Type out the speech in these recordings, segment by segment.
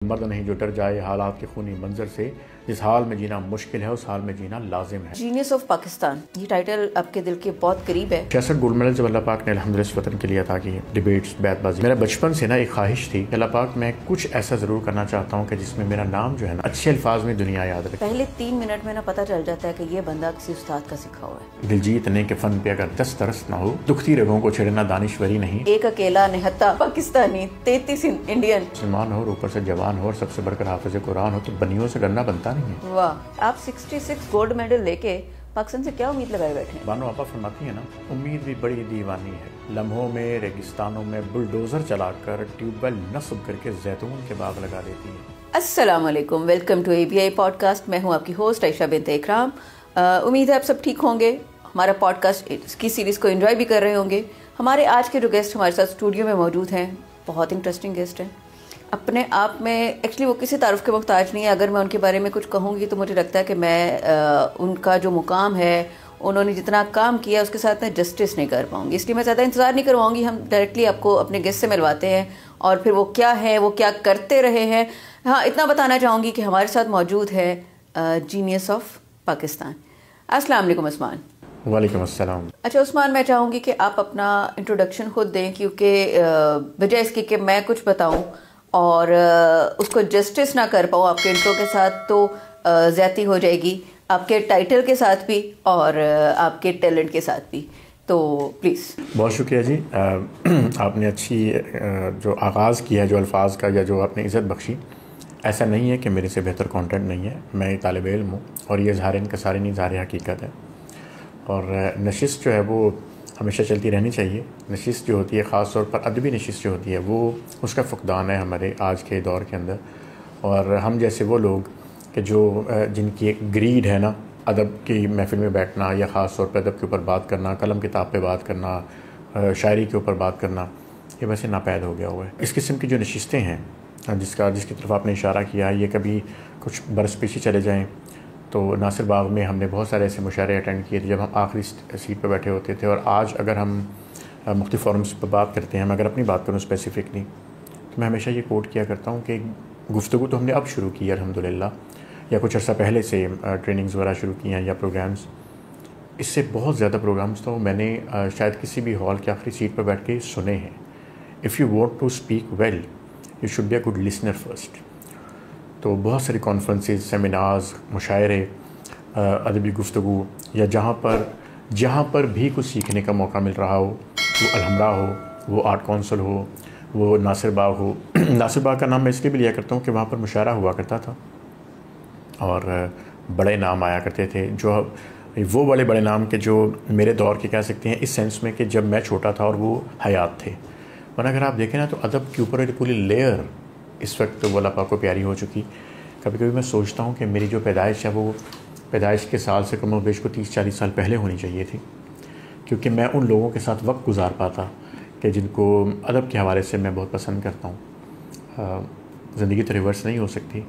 مرد نہیں جو ڈر جائے حالات کے خونی منظر سے، جس حال میں جینا مشکل ہے اس حال میں جینا لازم ہے۔ جینیس آف پاکستان، یہ ٹائٹل آپ کے دل کے بہت قریب ہے۔ 66 گولڈ میڈل جب اللہ پاک نے الحمدللہ اس وطن کے لیے عطا کی، ڈیبیٹس، بیت بازی، میرا بچپن سے نا ایک خواہش تھی کہ اللہ پاک میں کچھ ایسا ضرور کرنا چاہتا ہوں کہ جس میں میرا نام جو ہے نا اچھے الفاظ میں دنیا یاد رکھے۔ پہلے 3 منٹ میں نا پتہ چل جاتا ہے کہ یہ بندہ کسی استاد کا سکھا ہوا ہے۔ دلجیت نے کہ فن پہ اگر دست ترس نہ ہو، دکھتی رگوں کو چھڑنا دانشوری نہیں۔ ایک اکیلا نہتا پاکستانی 33 انڈین، مسلمان ہو اور اوپر سے جوان ہو اور سب سے بڑھ کر حافظ قرآن ہو تو بنیوں سے گنا بنتا نہیں ہے۔ واہ، آپ 66 گولڈ میڈل لے کے پاکستان سے کیا امید لگائے بیٹھے ہیں؟ بانو آپا فرماتی ہے نا، امید بھی بڑی دیوانی ہے، لمحوں میں ریگستانوں میں بلڈوزر چلا کر ٹیوب ویل نصب کر کے زیتون کے باغ لگا دیتی ہے۔ السلام علیکم، welcome to ABI podcast. میں ہوں آپ کی ہوسٹ عائشہ بنت اکرام۔ امید ہے آپ سب ٹھیک ہوں گے، ہمارا پوڈ کاسٹ کی سیریز کو انجوائے بھی کر رہے ہوں گے۔ ہمارے آج کے جو گیسٹ ہمارے ساتھ اسٹوڈیو میں موجود ہیں، بہت انٹرسٹنگ گیسٹ ہیں۔ اپنے آپ میں ایکچولی وہ کسی تعارف کے محتاج نہیں ہے۔ اگر میں ان کے بارے میں کچھ کہوں گی تو مجھے لگتا ہے کہ میں ان کا جو مقام ہے، انہوں نے جتنا کام کیا اس کے ساتھ میں جسٹس نہیں کر پاؤں گی، اس لیے میں زیادہ انتظار نہیں کرواؤں گی۔ ہم ڈائریکٹلی آپ کو اپنے گیسٹ سے ملواتے ہیں اور پھر وہ کیا ہے، وہ کیا کرتے رہے ہیں۔ ہاں، اتنا بتانا چاہوں گی کہ ہمارے ساتھ موجود ہے جینیس آف پاکستان۔ السلام علیکم عثمان۔ وعلیکم السلام۔ اچھا عثمان، میں چاہوں گی کہ آپ اپنا انٹروڈکشن خود دیں، کیونکہ بجائے اس کی کہ میں کچھ بتاؤں اور اس کو جسٹس نہ کر پاؤں آپ کے انٹرو کے ساتھ تو زیادتی ہو جائے گی، آپ کے ٹائٹل کے ساتھ بھی اور آپ کے ٹیلنٹ کے ساتھ بھی، تو پلیز۔ بہت شکریہ جی، آپ نے اچھی جو آغاز کیا ہے جو الفاظ کا یا جو آپ نے عزت بخشی، ایسا نہیں ہے کہ میرے سے بہتر کانٹینٹ نہیں ہے، میں طالب علم ہوں اور یہ اظہار انکساری نہیں، اظہار حقیقت ہے۔ اور نشست جو ہے وہ ہمیشہ چلتی رہنی چاہیے۔ نشست جو ہوتی ہے، خاص طور پر ادبی نشست جو ہوتی ہے، وہ اس کا فقدان ہے ہمارے آج کے دور کے اندر۔ اور ہم جیسے وہ لوگ کہ جو جن کی ایک گریڈ ہے نا، ادب کی محفل میں بیٹھنا یا خاص طور پہ ادب کے اوپر بات کرنا، قلم کتاب پہ بات کرنا، شاعری کے اوپر بات کرنا، یہ ویسے ناپید ہو گیا ہوا ہے۔ اس قسم کی جو نشستیں ہیں جس کی طرف آپ نے اشارہ کیا، یہ کبھی کچھ برس پیچھے چلے جائیں تو ناصر باغ میں ہم نے بہت سارے ایسے مشاعرے اٹینڈ کیے تھے جب ہم آخری سیٹ پہ بیٹھے ہوتے تھے۔ اور آج اگر ہم مختلف فورمز پہ بات کرتے ہیں، میں اگر اپنی بات کروں اسپیسیفکلی، تو میں ہمیشہ یہ کوٹ کیا کرتا ہوں کہ گفتگو تو ہم نے اب شروع کی ہے الحمدللہ، یا کچھ عرصہ پہلے سے ٹریننگز وغیرہ شروع کی ہیں یا پروگرامز، اس سے بہت زیادہ پروگرامز تو میں نے شاید کسی بھی ہال کی آخری سیٹ پہ بیٹھ کے سنے ہیں۔ If you want to speak well you should be a good listener first. تو بہت ساری کانفرنسز، سیمینارز، مشاعرے، ادبی گفتگو، یا جہاں پر بھی کچھ سیکھنے کا موقع مل رہا ہو، وہ الحمرا ہو، وہ آرٹ کونسل ہو، وہ ناصر باغ ہو۔ ناصر باغ کا نام میں اس لیے بھی لیا کرتا ہوں کہ وہاں پر مشاعرہ ہوا کرتا تھا اور بڑے نام آیا کرتے تھے، جو وہ بڑے نام کے جو میرے دور کے کہہ سکتے ہیں، اس سینس میں کہ جب میں چھوٹا تھا اور وہ حیات تھے۔ ورنہ اگر آپ دیکھیں نا تو ادب کے اوپر پوری لیئر اس وقت وہ اللہ پاک کو پیاری ہو چکی۔ کبھی کبھی میں سوچتا ہوں کہ میری جو پیدائش ہے وہ پیدائش کے سال سے کم و بیش کو 30-40 سال پہلے ہونی چاہیے تھی، کیونکہ میں ان لوگوں کے ساتھ وقت گزار پاتا کہ جن کو ادب کے حوالے سے میں بہت پسند کرتا ہوں۔ زندگی تو ریورس نہیں ہو سکتی،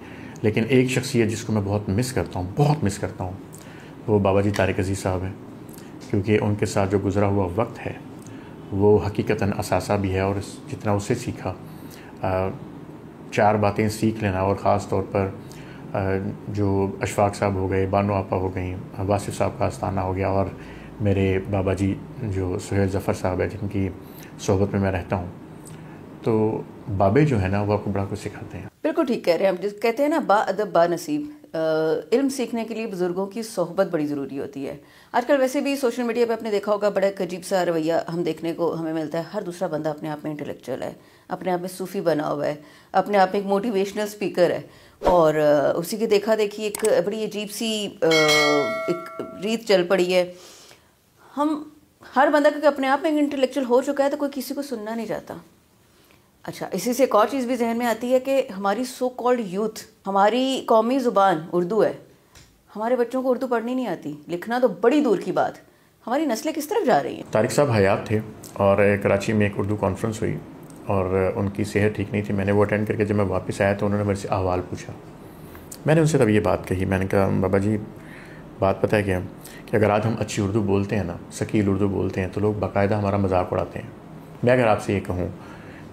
لیکن ایک شخصیت جس کو میں بہت مس کرتا ہوں وہ بابا جی طارق عزیز صاحب ہیں، کیونکہ ان کے ساتھ جو گزرا ہوا وقت ہے وہ حقیقتاً اثاثہ بھی ہے۔ اور جتنا اس سے سیکھا، 4 باتیں سیکھ لینا، اور خاص طور پر جو اشفاق صاحب ہو گئے، بانو آپا ہو گئیں، واصف صاحب کا آستانہ ہو گیا، اور میرے بابا جی جو سہیل ظفر صاحب ہے جن کی صحبت میں رہتا ہوں، تو بابے جو ہے نا وہ آپ کو بڑا کچھ سکھاتے ہیں۔ بالکل ٹھیک کہہ رہے ہیں ہم، جس کہتے ہیں نا با ادب با نصیب۔ علم سیکھنے کے لیے بزرگوں کی صحبت بڑی ضروری ہوتی ہے۔ آج کل ویسے بھی سوشل میڈیا پہ آپ نے دیکھا ہوگا، بڑا ایک عجیب سا رویہ ہم دیکھنے کو ہمیں ملتا ہے۔ ہر دوسرا بندہ اپنے آپ میں انٹلیکچوئل ہے، اپنے آپ میں صوفی بنا ہوا ہے، اپنے آپ میں ایک موٹیویشنل اسپیکر ہے، اور اسی کی دیکھا دیکھی ایک بڑی عجیب سی ایک ریت چل پڑی ہے۔ ہم ہر بندہ کہ اپنے آپ میں انٹلیکچوئل ہو چکا ہے تو کوئی کسی کو سننا نہیں چاہتا۔ اچھا، اسی سے ایک اور چیز بھی ذہن میں آتی ہے کہ ہماری سو کالڈ یوتھ، ہماری قومی زبان اردو ہے، ہمارے بچوں کو اردو پڑھنی نہیں آتی، لکھنا تو بڑی دور کی بات۔ ہماری نسلیں کس طرف جا رہی ہیں؟ طارق صاحب حیات تھے اور کراچی میں ایک اردو کانفرنس ہوئی اور ان کی صحت ٹھیک نہیں تھی۔ میں نے وہ اٹینڈ کر کے جب میں واپس آیا تو انہوں نے میرے سے احوال پوچھا۔ میں نے ان سے تب یہ بات کہی، میں نے کہا بابا جی بات پتہ ہے کیا، کہ اگر آج ہم اچھی اردو بولتے ہیں نا، ثقیل اردو بولتے ہیں، تو لوگ باقاعدہ ہمارا مذاق اڑاتے ہیں۔ میں اگر آپ سے یہ کہوں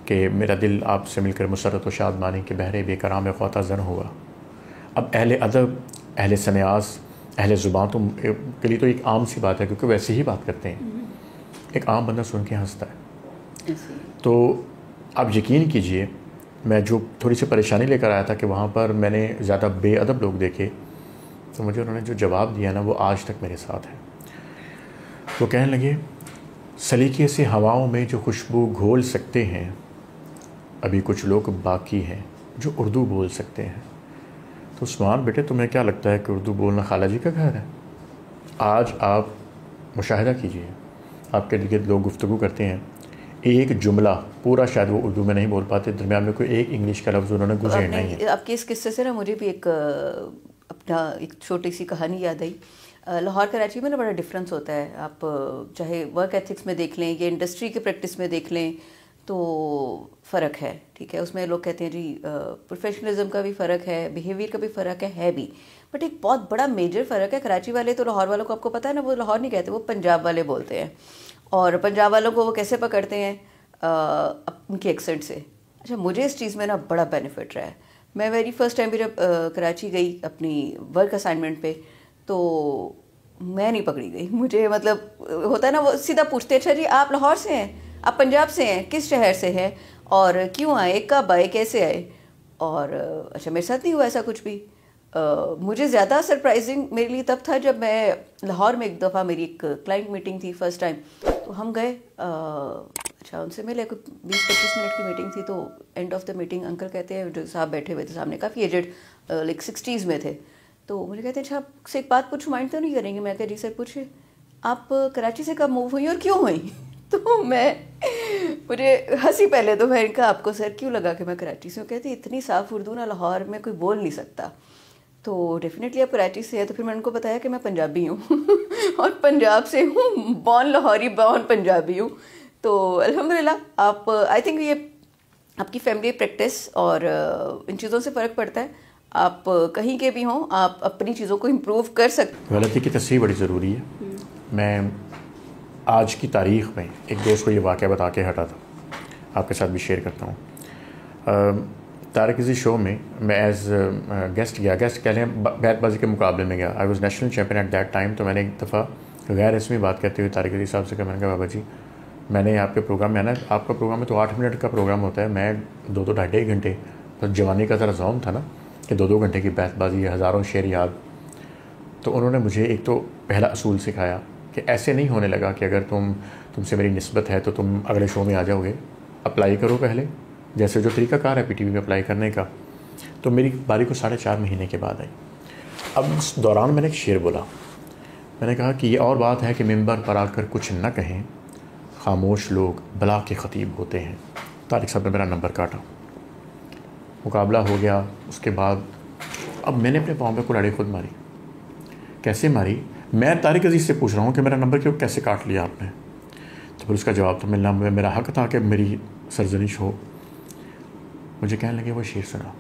کہ میرا دل آپ سے مل کر مسرت و شادمانی کے بہرے بے کرام خواتہ زن ہوا. اب اہل ادب، اہل سمیاس، اہل زبان تو کے لیے تو ایک عام سی بات ہے، کیونکہ ویسے ہی بات کرتے ہیں. ایک عام بندہ سن کے ہنستا ہے. تو آپ یقین کیجئے میں جو تھوڑی سی پریشانی لے کر آیا تھا کہ وہاں پر میں نے زیادہ بے ادب لوگ دیکھے، تو مجھے انہوں نے جو جواب دیا نا وہ آج تک میرے ساتھ ہے. وہ کہنے لگے سلیقے سے ہواؤں میں جو خوشبو گھول سکتے ہیں، ابھی کچھ لوگ باقی ہیں جو اردو بول سکتے ہیں. تو عثمان بیٹے تمہیں کیا لگتا ہے کہ اردو بولنا خالہ جی کا گھر ہے؟ آج آپ مشاہدہ کیجئے، آپ کے گرد لوگ گفتگو کرتے ہیں، ایک جملہ پورا شاید وہ اردو میں نہیں بول پاتے، درمیان میں کوئی ایک انگلش کا لفظ انہوں نے گزرنا ہی ہے. آپ کے اس قصے سے نا مجھے بھی اپنا ایک چھوٹی سی کہانی یاد آئی. لاہور کراچی میں نا بڑا ڈفرینس ہوتا ہے. آپ چاہے ورک ایتھکس میں دیکھ لیں یا انڈسٹری کے پریکٹس میں دیکھ لیں تو فرق ہے. ٹھیک ہے، اس میں لوگ کہتے ہیں جی پروفیشنلزم کا بھی فرق ہے، بیہیویئر کا بھی فرق ہے بھی، بٹ ایک بہت بڑا میجر فرق ہے. کراچی والے تو لاہور والوں کو آپ کو پتہ ہے نا، وہ لاہور نہیں کہتے، وہ پنجاب والے بولتے ہیں. اور پنجاب والوں کو وہ کیسے پکڑتے ہیں؟ ان کے ایکسنٹ سے. اچھا مجھے اس چیز میں نا بڑا بینیفٹ رہا ہے. میں ویری فرسٹ ٹائم بھی جب کراچی گئی اپنی ورک اسائنمنٹ پہ تو میں نہیں پکڑی گئی. مجھے مطلب ہوتا ہے نا، وہ سیدھا پوچھتے اچھا جی آپ لاہور سے ہیں، آپ پنجاب سے ہیں، کس شہر سے ہیں اور کیوں آئے، کب آئے، کیسے آئے؟ اور اچھا میرے ساتھ نہیں ہوا ایسا کچھ بھی. مجھے زیادہ سرپرائزنگ میرے لیے تب تھا جب میں لاہور میں ایک دفعہ میری ایک کلائنٹ میٹنگ تھی فرسٹ ٹائم، تو ہم گئے، اچھا ان سے ملے، کوئی 20-25 منٹ کی میٹنگ تھی. تو and of the meeting uncle کہتے ہیں، جو صاحب بیٹھے ہوئے تھے سامنے، کافی ایجڈ لائک 60s میں تھے، تو مجھے کہتے ہیں اچھا آپ سے ایک بات پوچھوں، مائنڈ تو نہیں کریں گے؟ میں کہا جی سر پوچھے. آپ کراچی سے کب موو ہوئی اور کیوں ہوئی؟ تو مجھے ہنسی پہلے تو میں نے کہا آپ کو سر کیوں لگا کہ میں کراچی سے ہوں؟ کہتی اتنی صاف اردو نا لاہور میں کوئی بول نہیں سکتا. تو ڈیفینیٹلی آپ کراچی سے ہیں. تو پھر میں ان کو بتایا کہ میں پنجابی ہوں اور پنجاب سے ہوں، بورن لاہوری بورن پنجابی ہوں. تو الحمدللہ آپ آئی تھنک یہ آپ کی فیملی پریکٹس اور ان چیزوں سے فرق پڑتا ہے. آپ کہیں کے بھی ہوں آپ اپنی چیزوں کو امپروو کر سکتے. غلطی کی تصحیح بڑی ضروری ہے. میں آج کی تاریخ میں ایک دوست کو یہ واقعہ بتا کے ہٹا تھا، آپ کے ساتھ بھی شیئر کرتا ہوں. طارق عزیز شو میں ایز گیسٹ گیا، گیسٹ کہہ لیں بیٹ بازی کے مقابلے میں گیا. I was national champion at that time. تو میں نے ایک دفعہ غیر رسمی بات کرتے ہوئے طارق عزیز صاحب سے کہا، میں نے کہا بابا جی میں نے آپ کے پروگرام میں آنا ہے. آپ کا پروگرام ہے تو 8 منٹ کا پروگرام ہوتا ہے، میں 2-2 ڈھائی گھنٹے، تو جوانی کا ذرا ذوم تھا نا کہ 2-2 گھنٹے کی بیت بازی، ہزاروں شعر یاد. تو انہوں نے مجھے ایک تو پہلا اصول سکھایا کہ ایسے نہیں ہونے لگا کہ اگر تم سے میری نسبت ہے تو تم اگلے شو میں آ جاؤ گے. اپلائی کرو پہلے، جیسے جو طریقہ کار ہے پی ٹی وی میں اپلائی کرنے کا. تو میری باری کو 4.5 مہینے کے بعد آئی. اب اس دوران میں نے ایک شعر بولا. میں نے کہا کہ یہ اور بات ہے کہ ممبر پر آ کر کچھ نہ کہیں، خاموش لوگ بلا کے خطیب ہوتے ہیں. طارق صاحب نے میرا نمبر کاٹا، مقابلہ ہو گیا. اس کے بعد اب میں نے اپنے پاؤں پہ کلاڑی خود ماری. کیسے ماری؟ میں طارق عزیز سے پوچھ رہا ہوں کہ میرا نمبر کیوں کیسے کاٹ لیا آپ نے؟ تو پھر اس کا جواب تو ملنا میرا حق تھا کہ میری سرزنش ہو. مجھے کہنے لگے وہ شعر سنا.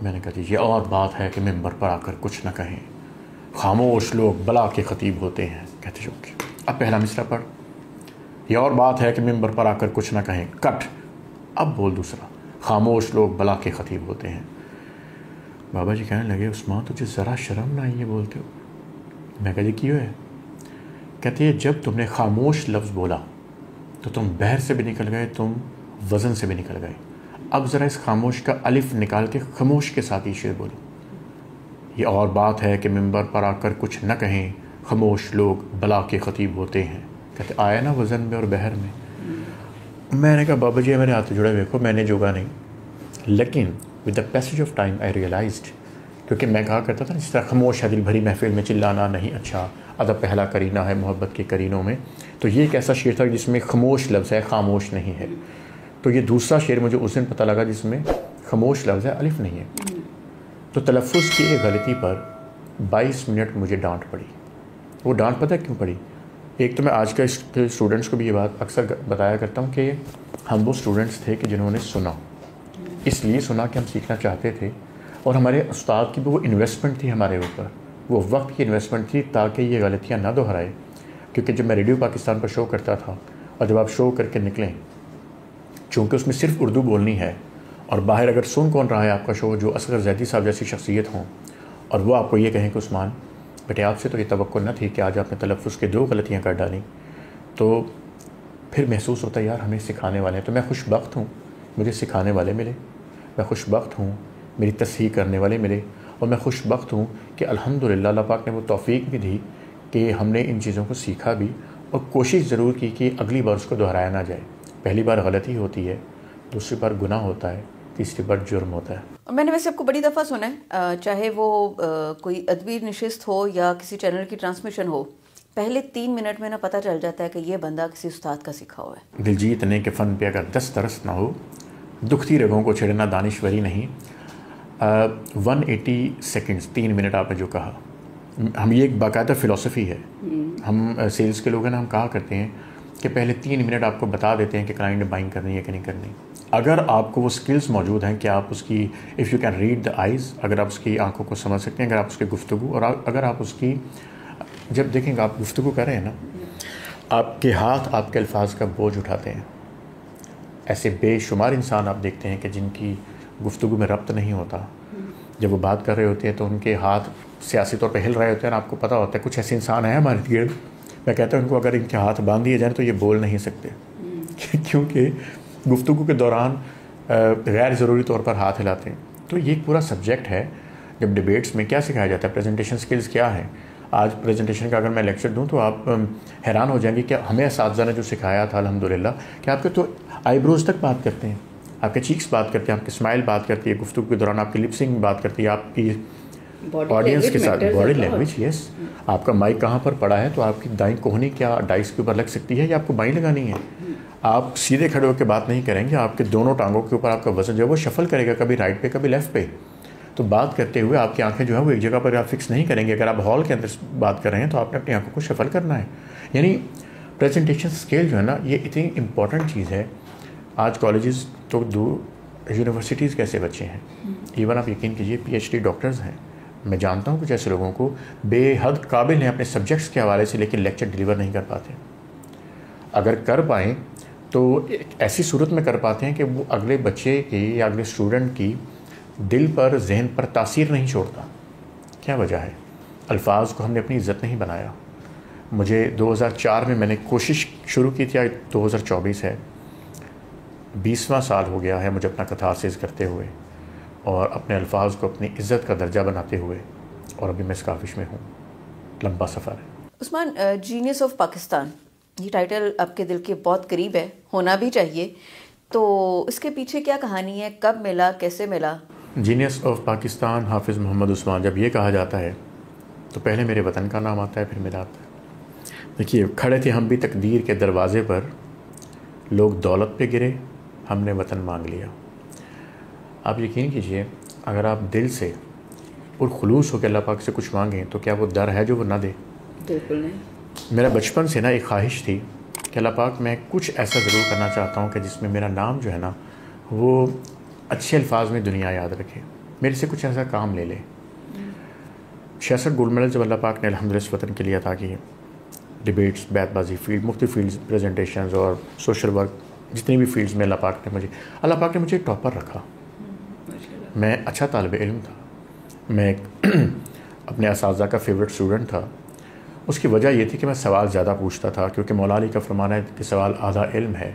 میں نے کہا جی یہ اور بات ہے کہ ممبر پر آ کر کچھ نہ کہیں، خاموش لوگ بلا کے خطیب ہوتے ہیں. کہتے جو کہ اب پہلا مصرع پڑھ. یہ اور بات ہے کہ ممبر پر آ کر کچھ نہ کہیں، کٹ. اب بول دوسرا، خاموش لوگ بلا کے خطیب ہوتے ہیں. بابا جی کہنے لگے عثمان تجھے ذرا شرم نہ آئی یہ بولتے ہو؟ میں کہا جی کیوں ہے؟ کہتے ہیں جب تم نے خاموش لفظ بولا تو تم بحر سے بھی نکل گئے، تم وزن سے بھی نکل گئے. اب ذرا اس خاموش کا الف نکال کے خاموش کے ساتھ ہی شعر بولو. یہ اور بات ہے کہ ممبر پر آ کر کچھ نہ کہیں، خاموش لوگ بلا کے خطیب ہوتے ہیں. کہتے آیا نا وزن میں اور بحر میں. میں نے کہا بابا جی میرے ہاتھ جڑے دیکھو میں نے جوگا نہیں. لیکن with the passage of time I realized, کیونکہ میں کہا کرتا تھا جس طرح خاموش ہے دل بھری محفل میں چلانا نہیں اچھا، ادب پہلا کرینہ ہے محبت کے کرینوں میں. تو یہ ایک ایسا شعر تھا جس میں خاموش لفظ ہے، خاموش نہیں ہے. تو یہ دوسرا شعر مجھے اس دن پتہ لگا جس میں خاموش لفظ ہے، الف نہیں ہے. تو تلفظ کی ایک غلطی پر 22 منٹ مجھے ڈانٹ پڑی. وہ ڈانٹ پتہ کیوں پڑی؟ ایک تو میں آج کے اسٹوڈنٹس کو بھی یہ بات اکثر بتایا کرتا ہوں کہ ہم وہ اسٹوڈنٹس تھے کہ جنہوں نے سنا، اس لیے سنا کہ ہم سیکھنا چاہتے تھے، اور ہمارے استاد کی بھی وہ انویسٹمنٹ تھی ہمارے اوپر، وہ وقت کی انویسٹمنٹ تھی تاکہ یہ غلطیاں نہ دہرائے. کیونکہ جب میں ریڈیو پاکستان پر شو کرتا تھا اور جب آپ شو کر کے نکلیں چونکہ اس میں صرف اردو بولنی ہے، اور باہر اگر سن کون رہا ہے آپ کا شو جو اصغر زیدی صاحب جیسی شخصیت ہوں، اور وہ آپ کو یہ کہیں کہ عثمان بیٹے آپ سے تو یہ توقع نہ تھی کہ آج آپ نے تلفظ کے 2 غلطیاں کر ڈالیں، تو پھر محسوس ہوتا ہے یار ہمیں سکھانے والے ہیں. تو میں خوش بخت ہوں مجھے سکھانے والے ملے، میں خوش بخت ہوں میری تصحیح کرنے والے ملے، اور میں خوش بخت ہوں کہ الحمدللہ اللہ پاک نے وہ توفیق بھی دی کہ ہم نے ان چیزوں کو سیکھا بھی، اور کوشش ضرور کی کہ اگلی بار اس کو دہرایا نہ جائے. پہلی بار غلطی ہوتی ہے، دوسری بار گناہ ہوتا ہے، تیسری بار جرم ہوتا ہے. اور میں نے ویسے آپ کو بڑی دفعہ سنا ہے، چاہے وہ کوئی ادبی نشست ہو یا کسی چینل کی ٹرانسمیشن ہو، پہلے 3 منٹ میں نہ پتہ چل جاتا ہے کہ یہ بندہ کسی استاد کا سیکھا ہوا ہے. دلجیت نے کہ فن پہ اگر دست ترس نہ ہو، دکھتی رگوں کو چھیڑنا دانشوری نہیں. 180 سیکنڈز 3 منٹ آپ نے جو کہا، ہم یہ ایک باقاعدہ فلسفی ہے. ہم سیلز کے لوگ ہیں نا، ہم کہا کرتے ہیں کہ پہلے 3 منٹ آپ کو بتا دیتے ہیں کہ کلائنٹ بائنگ کرنی ہے کہ نہیں کرنی. اگر آپ کو وہ سکلز موجود ہیں کہ آپ اس کی if you can read the eyes, اگر آپ اس کی آنکھوں کو سمجھ سکتے ہیں، اگر آپ اس کی گفتگو، اور اگر آپ اس کی جب دیکھیں گے آپ گفتگو کر رہے ہیں نا، آپ کے ہاتھ آپ کے الفاظ کا بوجھ اٹھاتے ہیں. ایسے بے شمار انسان آپ دیکھتے ہیں کہ جن کی گفتگو میں ربط نہیں ہوتا، جب وہ بات کر رہے ہوتے ہیں تو ان کے ہاتھ سیاسی طور پہ ہل رہے ہوتے ہیں، اور آپ کو پتہ ہوتا ہے کچھ ایسے انسان ہیں ہمارے گرد، میں کہتا ہوں ان کو اگر ان کے ہاتھ باندھ دیے جائیں تو یہ بول نہیں سکتے، کیونکہ گفتگو کے دوران غیر ضروری طور پر ہاتھ ہلاتے ہیں. تو یہ ایک پورا سبجیکٹ ہے. جب ڈیبیٹس میں کیا سکھایا جاتا ہے، پریزنٹیشن سکلز کیا ہے. آج پریزنٹیشن کا اگر میں لیکچر دوں تو آپ حیران ہو جائیں گے کہ ہمیں اساتذہ نے جو سکھایا تھا الحمدللہ، کہ آپ کے تو آئی بروز تک بات کرتے ہیں، آپ کے چیکس بات کرتے ہیں، آپ کی اسمائل بات کرتی ہے گفتگو کے دوران، آپ کی لپ سنگ بات کرتی ہے، آپ کی آڈینس کے ساتھ باڈی لینگویج. یس، آپ کا مائک کہاں پر پڑا ہے، تو آپ کی دائیں کوہنی کیا ڈائس کے اوپر لگ سکتی ہے یا آپ کو بائیں لگانی ہے. آپ سیدھے کھڑے ہو کے بات نہیں کریں گے، آپ کے دونوں ٹانگوں کے اوپر آپ کا وزن جو ہے وہ شفل کرے گا، کبھی رائٹ پہ کبھی لیفٹ پہ. تو بات کرتے ہوئے آپ کی آنکھیں جو ہے وہ ایک جگہ پر آپ فکس نہیں کریں گے. اگر آپ ہال کے اندر بات کر رہے ہیں تو آپ نے اپنی آنکھوں کو شفل کرنا ہے. یعنی پریزنٹیشن اسکیل جو ہے نا، یہ اتنی امپورٹنٹ چیز ہے. آج کالجز تو دور، یونیورسٹیز کیسے بچے ہیں، ایون آپ یقین کیجیے PhD ڈاکٹرز ہیں. میں جانتا ہوں کچھ ایسے لوگوں کو بے حد قابل ہیں اپنے سبجیکٹس کے حوالے سے، لیکن لیکچر ڈیلیور نہیں کر پاتے. اگر کر پائیں تو ایک ایسی صورت میں کر پاتے ہیں کہ وہ اگلے بچے کی یا اگلے اسٹوڈنٹ کی دل پر، ذہن پر تاثیر نہیں چھوڑتا. کیا وجہ ہے؟ الفاظ کو ہم نے اپنی عزت نہیں بنایا. مجھے 2004 میں نے کوشش شروع کی تھی، 2024 ہے، 20واں سال ہو گیا ہے مجھے اپنا کتھارسس کرتے ہوئے اور اپنے الفاظ کو اپنی عزت کا درجہ بناتے ہوئے، اور ابھی میں اس کافش میں ہوں. لمبا سفر ہے. عثمان، جینیس آف پاکستان، یہ ٹائٹل آپ کے دل کے بہت قریب ہے، ہونا بھی چاہیے. تو اس کے پیچھے کیا کہانی ہے، کب ملا، کیسے ملا؟ جینیس آف پاکستان حافظ محمد عثمان جب یہ کہا جاتا ہے تو پہلے میرے وطن کا نام آتا ہے، پھر میرا آتا ہے. دیکھیے، کھڑے تھے ہم بھی تقدیر کے دروازے پر، لوگ دولت پہ گرے، ہم نے وطن مانگ لیا. آپ یقین کیجئے، اگر آپ دل سے اور خلوص ہو کے اللہ پاک سے کچھ مانگیں تو کیا وہ در ہے جو وہ نہ دے؟ بالکل نہیں. میرا بچپن سے نا ایک خواہش تھی کہ اللہ پاک میں کچھ ایسا ضرور کرنا چاہتا ہوں کہ جس میں میرا نام جو ہے نا وہ اچھے الفاظ میں دنیا یاد رکھے، میرے سے کچھ ایسا کام لے لے. 66 گولڈ میڈل جب اللہ پاک نے الحمدللہ اس وطن کے لیے عطا کیے، ڈیبیٹس، بیت بازی، فیلڈ، مختلف فیلڈز، پریزنٹیشنز اور سوشل ورک، جتنی بھی فیلڈز میں اللہ پاک نے مجھے ٹاپر رکھا. میں اچھا طالب علم تھا، میں اپنے اساتذہ کا فیوریٹ اسٹوڈنٹ تھا. اس کی وجہ یہ تھی کہ میں سوال زیادہ پوچھتا تھا، کیونکہ مولا علی کا فرمان ہے کہ سوال آدھا علم ہے.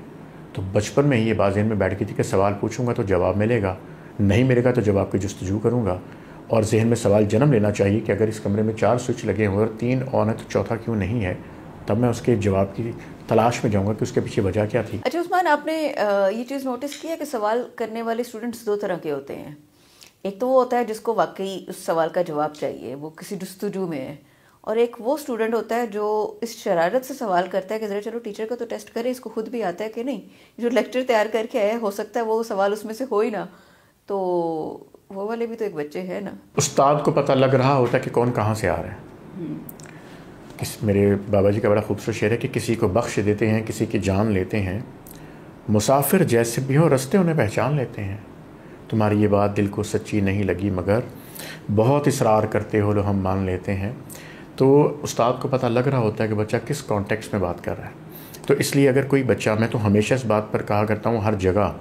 تو بچپن میں ہی یہ بات ذہن میں بیٹھ گئی تھی کہ سوال پوچھوں گا تو جواب ملے گا، نہیں ملے گا تو جواب کی جستجو کروں گا. اور ذہن میں سوال جنم لینا چاہیے کہ اگر اس کمرے میں 4 سوئچ لگے ہوئے اور 3 آن ہے تو چوتھا کیوں نہیں ہے. تب میں اس کے جواب کی تلاش میں جاؤں گا کہ اس کے پیچھے وجہ کیا تھی. اچھا عثمان، آپ نے یہ چیز نوٹس کیا کہ سوال کرنے والے اسٹوڈنٹس 2 طرح کے ہوتے ہیں. ایک تو وہ ہوتا ہے جس کو واقعی اس سوال کا جواب چاہیے، وہ کسی جستجو میں ہے، اور ایک وہ اسٹوڈنٹ ہوتا ہے جو اس شرارت سے سوال کرتا ہے کہ ذرا چلو ٹیچر کا تو ٹیسٹ کرے، اس کو خود بھی آتا ہے کہ نہیں. جو لیکچر تیار کر کے آیا، ہو سکتا ہے وہ سوال اس میں سے ہو ہی نہ. تو وہ والے بھی تو ایک بچے ہیں نا. استاد کو پتہ لگ رہا ہوتا ہے کہ کون کہاں سے آ رہا ہے. میرے بابا جی کا بڑا خوبصورت شعر ہے کہ کسی کو بخش دیتے ہیں، کسی کی جان لیتے ہیں، مسافر جیسے بھی ہو رستے انہیں پہچان لیتے ہیں. تمہاری یہ بات دل کو سچی نہیں لگی مگر بہت اصرار کرتے ہو لو ہم مان لیتے ہیں. تو استاد کو پتہ لگ رہا ہوتا ہے کہ بچہ کس کانٹیکسٹ میں بات کر رہا ہے. تو اس لیے اگر کوئی بچہ، میں تو ہمیشہ اس بات پر کہا کرتا ہوں ہر جگہ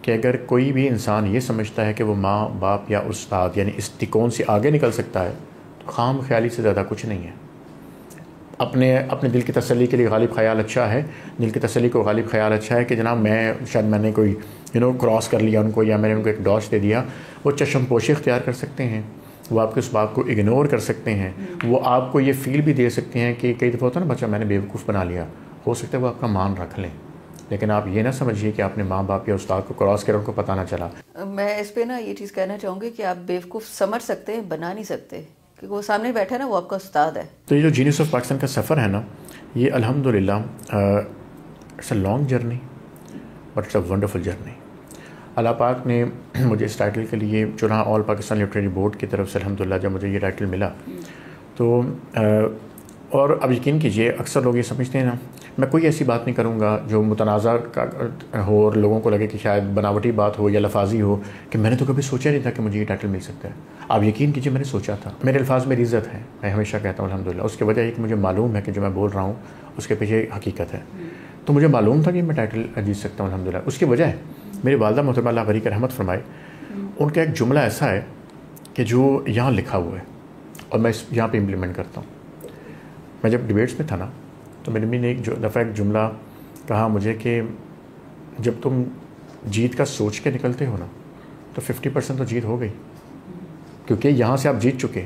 کہ اگر کوئی بھی انسان یہ سمجھتا ہے کہ وہ ماں باپ یا استاد یعنی اس تکون سے آگے نکل سکتا ہے تو خام خیالی سے زیادہ کچھ نہیں ہے. اپنے دل کی تسلی کے لیے غالب خیال اچھا ہے، دل کی تسلی کو غالب خیال اچھا ہے کہ جناب میں نے کوئی کراس کر لیا ان کو، یا میں نے ان کو ایک ڈاش دے دیا. وہ چشم پوشی اختیار کر سکتے ہیں، وہ آپ کے اس بات کو اگنور کر سکتے ہیں، وہ آپ کو یہ فیل بھی دے سکتے ہیں کہ کئی دفعہ ہوتا ہے نا بچہ میں نے بیوقوف بنا لیا، ہو سکتا ہے وہ آپ کا مان رکھ لیں، لیکن آپ یہ نہ سمجھیے کہ آپ نے ماں باپ یا استاد کو کراس کر ان کو پتہ نہ چلا. میں اس پہ نا یہ چیز کہنا چاہوں گی کہ آپ بیوقوف سمجھ سکتے ہیں، بنا نہیں سکتے، کیونکہ وہ سامنے بیٹھا نا وہ آپ کا استاد ہے. تو یہ جو جینیس آف پاکستان کا سفر ہے نا، یہ الحمدللہ it's a long journey but it's a wonderful journey. Allah پاک نے مجھے اس ٹائٹل کے لیے چنا. آل پاکستان لٹریری بورڈ کی طرف سے الحمدللہ جب مجھے یہ ٹائٹل ملا تو اور اب یقین کیجئے اکثر لوگ یہ سمجھتے ہیں نا، میں کوئی ایسی بات نہیں کروں گا جو متنازع ہو اور لوگوں کو لگے کہ شاید بناوٹی بات ہو یا لفاظی ہو، کہ میں نے تو کبھی سوچا نہیں تھا کہ مجھے یہ ٹائٹل مل سکتا ہے. آپ یقین کیجئے میں نے سوچا تھا. میرے الفاظ میری عزت ہے، میں ہمیشہ کہتا ہوں الحمدللہ. اس کی وجہ یہ کہ مجھے معلوم ہے کہ جو میں بول رہا ہوں اس کے پیچھے حقیقت ہے. تو مجھے معلوم تھا کہ میں ٹائٹل جیت سکتا ہوں الحمدللہ. اس کی وجہ ہے میری والدہ محترمہ اللہ بری کا رحمت فرمائے، ان کا ایک جملہ ایسا ہے کہ جو یہاں لکھا ہوا ہے اور میں یہاں پہ امپلیمنٹ کرتا ہوں. میں جب ڈیبیٹس میں تھا نا تو میری امی نے ایک دفعہ ایک جملہ کہا مجھے کہ جب تم جیت کا سوچ کے نکلتے ہو نا تو 50% تو جیت ہو گئی، کیونکہ یہاں سے آپ جیت چکے،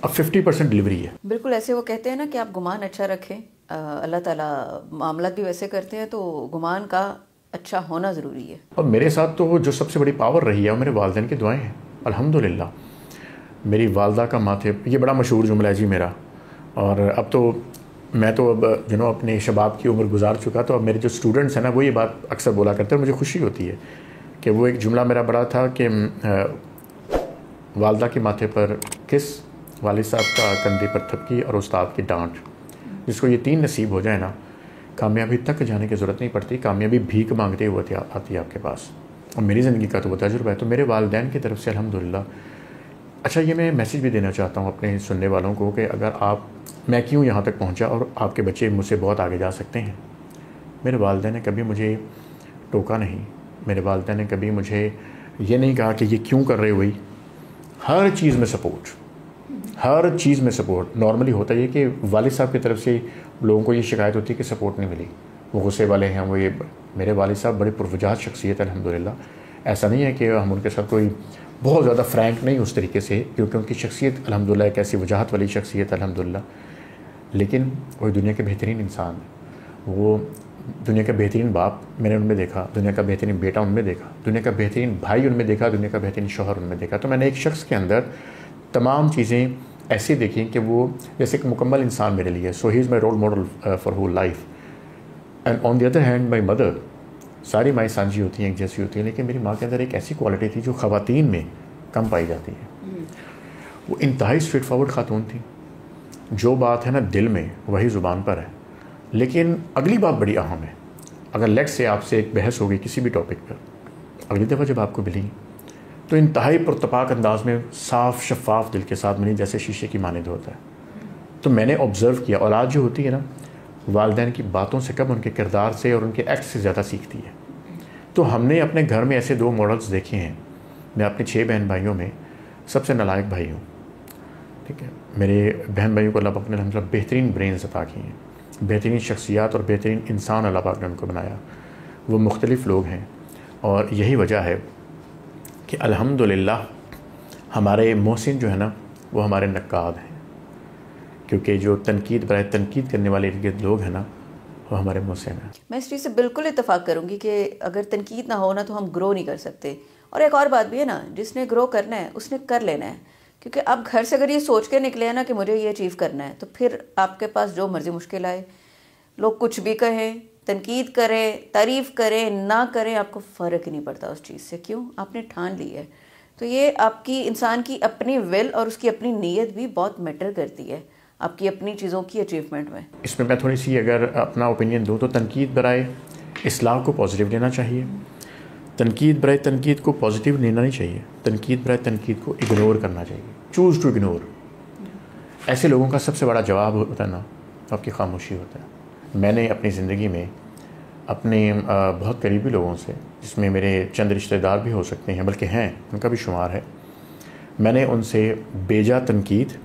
اب 50% ڈلیوری ہے. بالکل ایسے وہ کہتے ہیں نا کہ آپ گمان اچھا رکھیں، اللہ تعالیٰ معاملات بھی ویسے کرتے ہیں، تو گمان کا اچھا ہونا ضروری ہے. اور میرے ساتھ تو جو سب سے بڑی پاور رہی ہے وہ میرے والدین کی دعائیں ہیں الحمدللہ. میری والدہ کا ماتھے، یہ بڑا مشہور جملہ ہے جی میرا، اور اب تو میں تو اب اپنے شباب کی عمر گزار چکا، تو اب میرے جو اسٹوڈنٹس ہیں نا وہ یہ بات اکثر بولا کرتے ہیں. مجھے خوشی ہوتی ہے کہ وہ ایک جملہ میرا بڑا تھا کہ والدہ کے ماتھے پر کس، والد صاحب کا کندھے پر تھپکی اور استاد کی ڈانٹ. جس کو یہ 3 نصیب ہو جائے نا، کامیابی تک جانے کی ضرورت نہیں پڑتی، کامیابی بھیک مانگتے ہوئے آتی ہے آپ کے پاس. اور میری زندگی کا تو وہ تجربہ ہے. تو میرے والدین کی طرف سے الحمدللہ. اچھا یہ میں میسیج بھی دینا چاہتا ہوں اپنے سننے والوں کو کہ اگر میں کیوں یہاں تک پہنچا اور آپ کے بچے مجھ سے بہت آگے جا سکتے ہیں. میرے والدین نے کبھی مجھے ٹوکا نہیں، میرے والدین نے کبھی مجھے یہ نہیں کہا کہ یہ کیوں کر رہے ہوئی. ہر چیز میں سپورٹ، ہر چیز میں سپورٹ. نارملی ہوتا یہ کہ والد صاحب کی طرف سے لوگوں کو یہ شکایت ہوتی ہے کہ سپورٹ نہیں ملی، وہ غصے والے ہیں، وہ یہ. میرے والد صاحب بڑی پروجات شخصیت ہے الحمدللہ. ایسا نہیں ہے کہ ہم ان کے ساتھ کوئی بہت زیادہ فرینک نہیں اس طریقے سے، کیونکہ ان کی شخصیت الحمدللہ ایک ایسی وجاہت والی شخصیت الحمدللہ. لیکن وہ دنیا کے بہترین انسان، وہ دنیا کا بہترین باپ میں نے ان میں دیکھا، دنیا کا بہترین بیٹا ان میں دیکھا، دنیا کا بہترین بھائی ان میں دیکھا، دنیا کا بہترین شوہر ان میں دیکھا. تو میں نے ایک شخص کے اندر تمام چیزیں ایسی دیکھیں کہ وہ جیسے ایک مکمل انسان میرے لیے. So he is my role model for whole life. And on the other hand my mother, ساری مائیں سانجھی ہوتی ہیں، ایک جیسی ہوتی ہیں، لیکن میری ماں کے اندر ایک ایسی کوالٹی تھی جو خواتین میں کم پائی جاتی ہے. وہ انتہائی اسٹریٹ فارورڈ خاتون تھی. جو بات ہے نا دل میں وہی زبان پر ہے. لیکن اگلی بات بڑی اہم ہے. اگر لیٹ سے آپ سے ایک بحث ہو گئی کسی بھی ٹاپک پر، اگلی دفعہ جب آپ کو ملی تو انتہائی پرتپاک انداز میں صاف شفاف دل کے ساتھ ملی، جیسے شیشے کی مانند ہوتا ہے. تو میں نے آبزرو کیا، اولاد جو ہوتی ہے نا والدین کی باتوں سے کم ان کے کردار سے اور ان کے ایکٹ سے زیادہ سیکھتی ہے. تو ہم نے اپنے گھر میں ایسے 2 ماڈلز دیکھے ہیں. میں اپنے 6 بہن بھائیوں میں سب سے نالائق بھائی ہوں، ٹھیک ہے. میرے بہن بھائیوں کو اللہ پاک نے الحمدللہ بہترین برینز عطا کی ہیں، بہترین شخصیات اور بہترین انسان اللہ پاک نے ان کو بنایا. وہ مختلف لوگ ہیں اور یہی وجہ ہے کہ الحمدللہ ہمارے محسن جو ہے نا وہ ہمارے نقاد ہیں، کیونکہ جو تنقید برائے تنقید کرنے والے لوگ ہیں نا وہ ہمارے محسن ہیں. میں اس چیز سے بالکل اتفاق کروں گی کہ اگر تنقید نہ ہو نا تو ہم گرو نہیں کر سکتے. اور ایک اور بات بھی ہے نا، جس نے گرو کرنا ہے اس نے کر لینا ہے. کیونکہ آپ گھر سے اگر یہ سوچ کے نکلے ہیں نا کہ مجھے یہ اچیو کرنا ہے، تو پھر آپ کے پاس جو مرضی مشکل آئے، لوگ کچھ بھی کہیں، تنقید کریں، تعریف کریں، نہ کریں، آپ کو فرق ہی نہیں پڑتا اس چیز سے. کیوں؟ آپ نے ٹھان لی ہے. تو یہ آپ کی انسان کی اپنی ول اور اس کی اپنی نیت بھی بہت میٹر کرتی ہے آپ کی اپنی چیزوں کی اچیومنٹ میں. اس میں تھوڑی سی اگر اپنا اوپینین دوں تو تنقید برائے اصلاح کو پازیٹیو لینا چاہیے، تنقید برائے تنقید کو پازیٹیو لینا نہیں چاہیے، تنقید برائے تنقید کو اگنور کرنا چاہیے. Choose to ignore. ایسے لوگوں کا سب سے بڑا جواب ہوتا ہے نا آپ کی خاموشی ہوتا ہے. میں نے اپنی زندگی میں اپنے بہت قریبی لوگوں سے، جس میں میرے چند رشتہ دار بھی ہو سکتے ہیں بلکہ ہیں، ان کا بھی شمار ہے، میں نے ان سے بیجا تنقید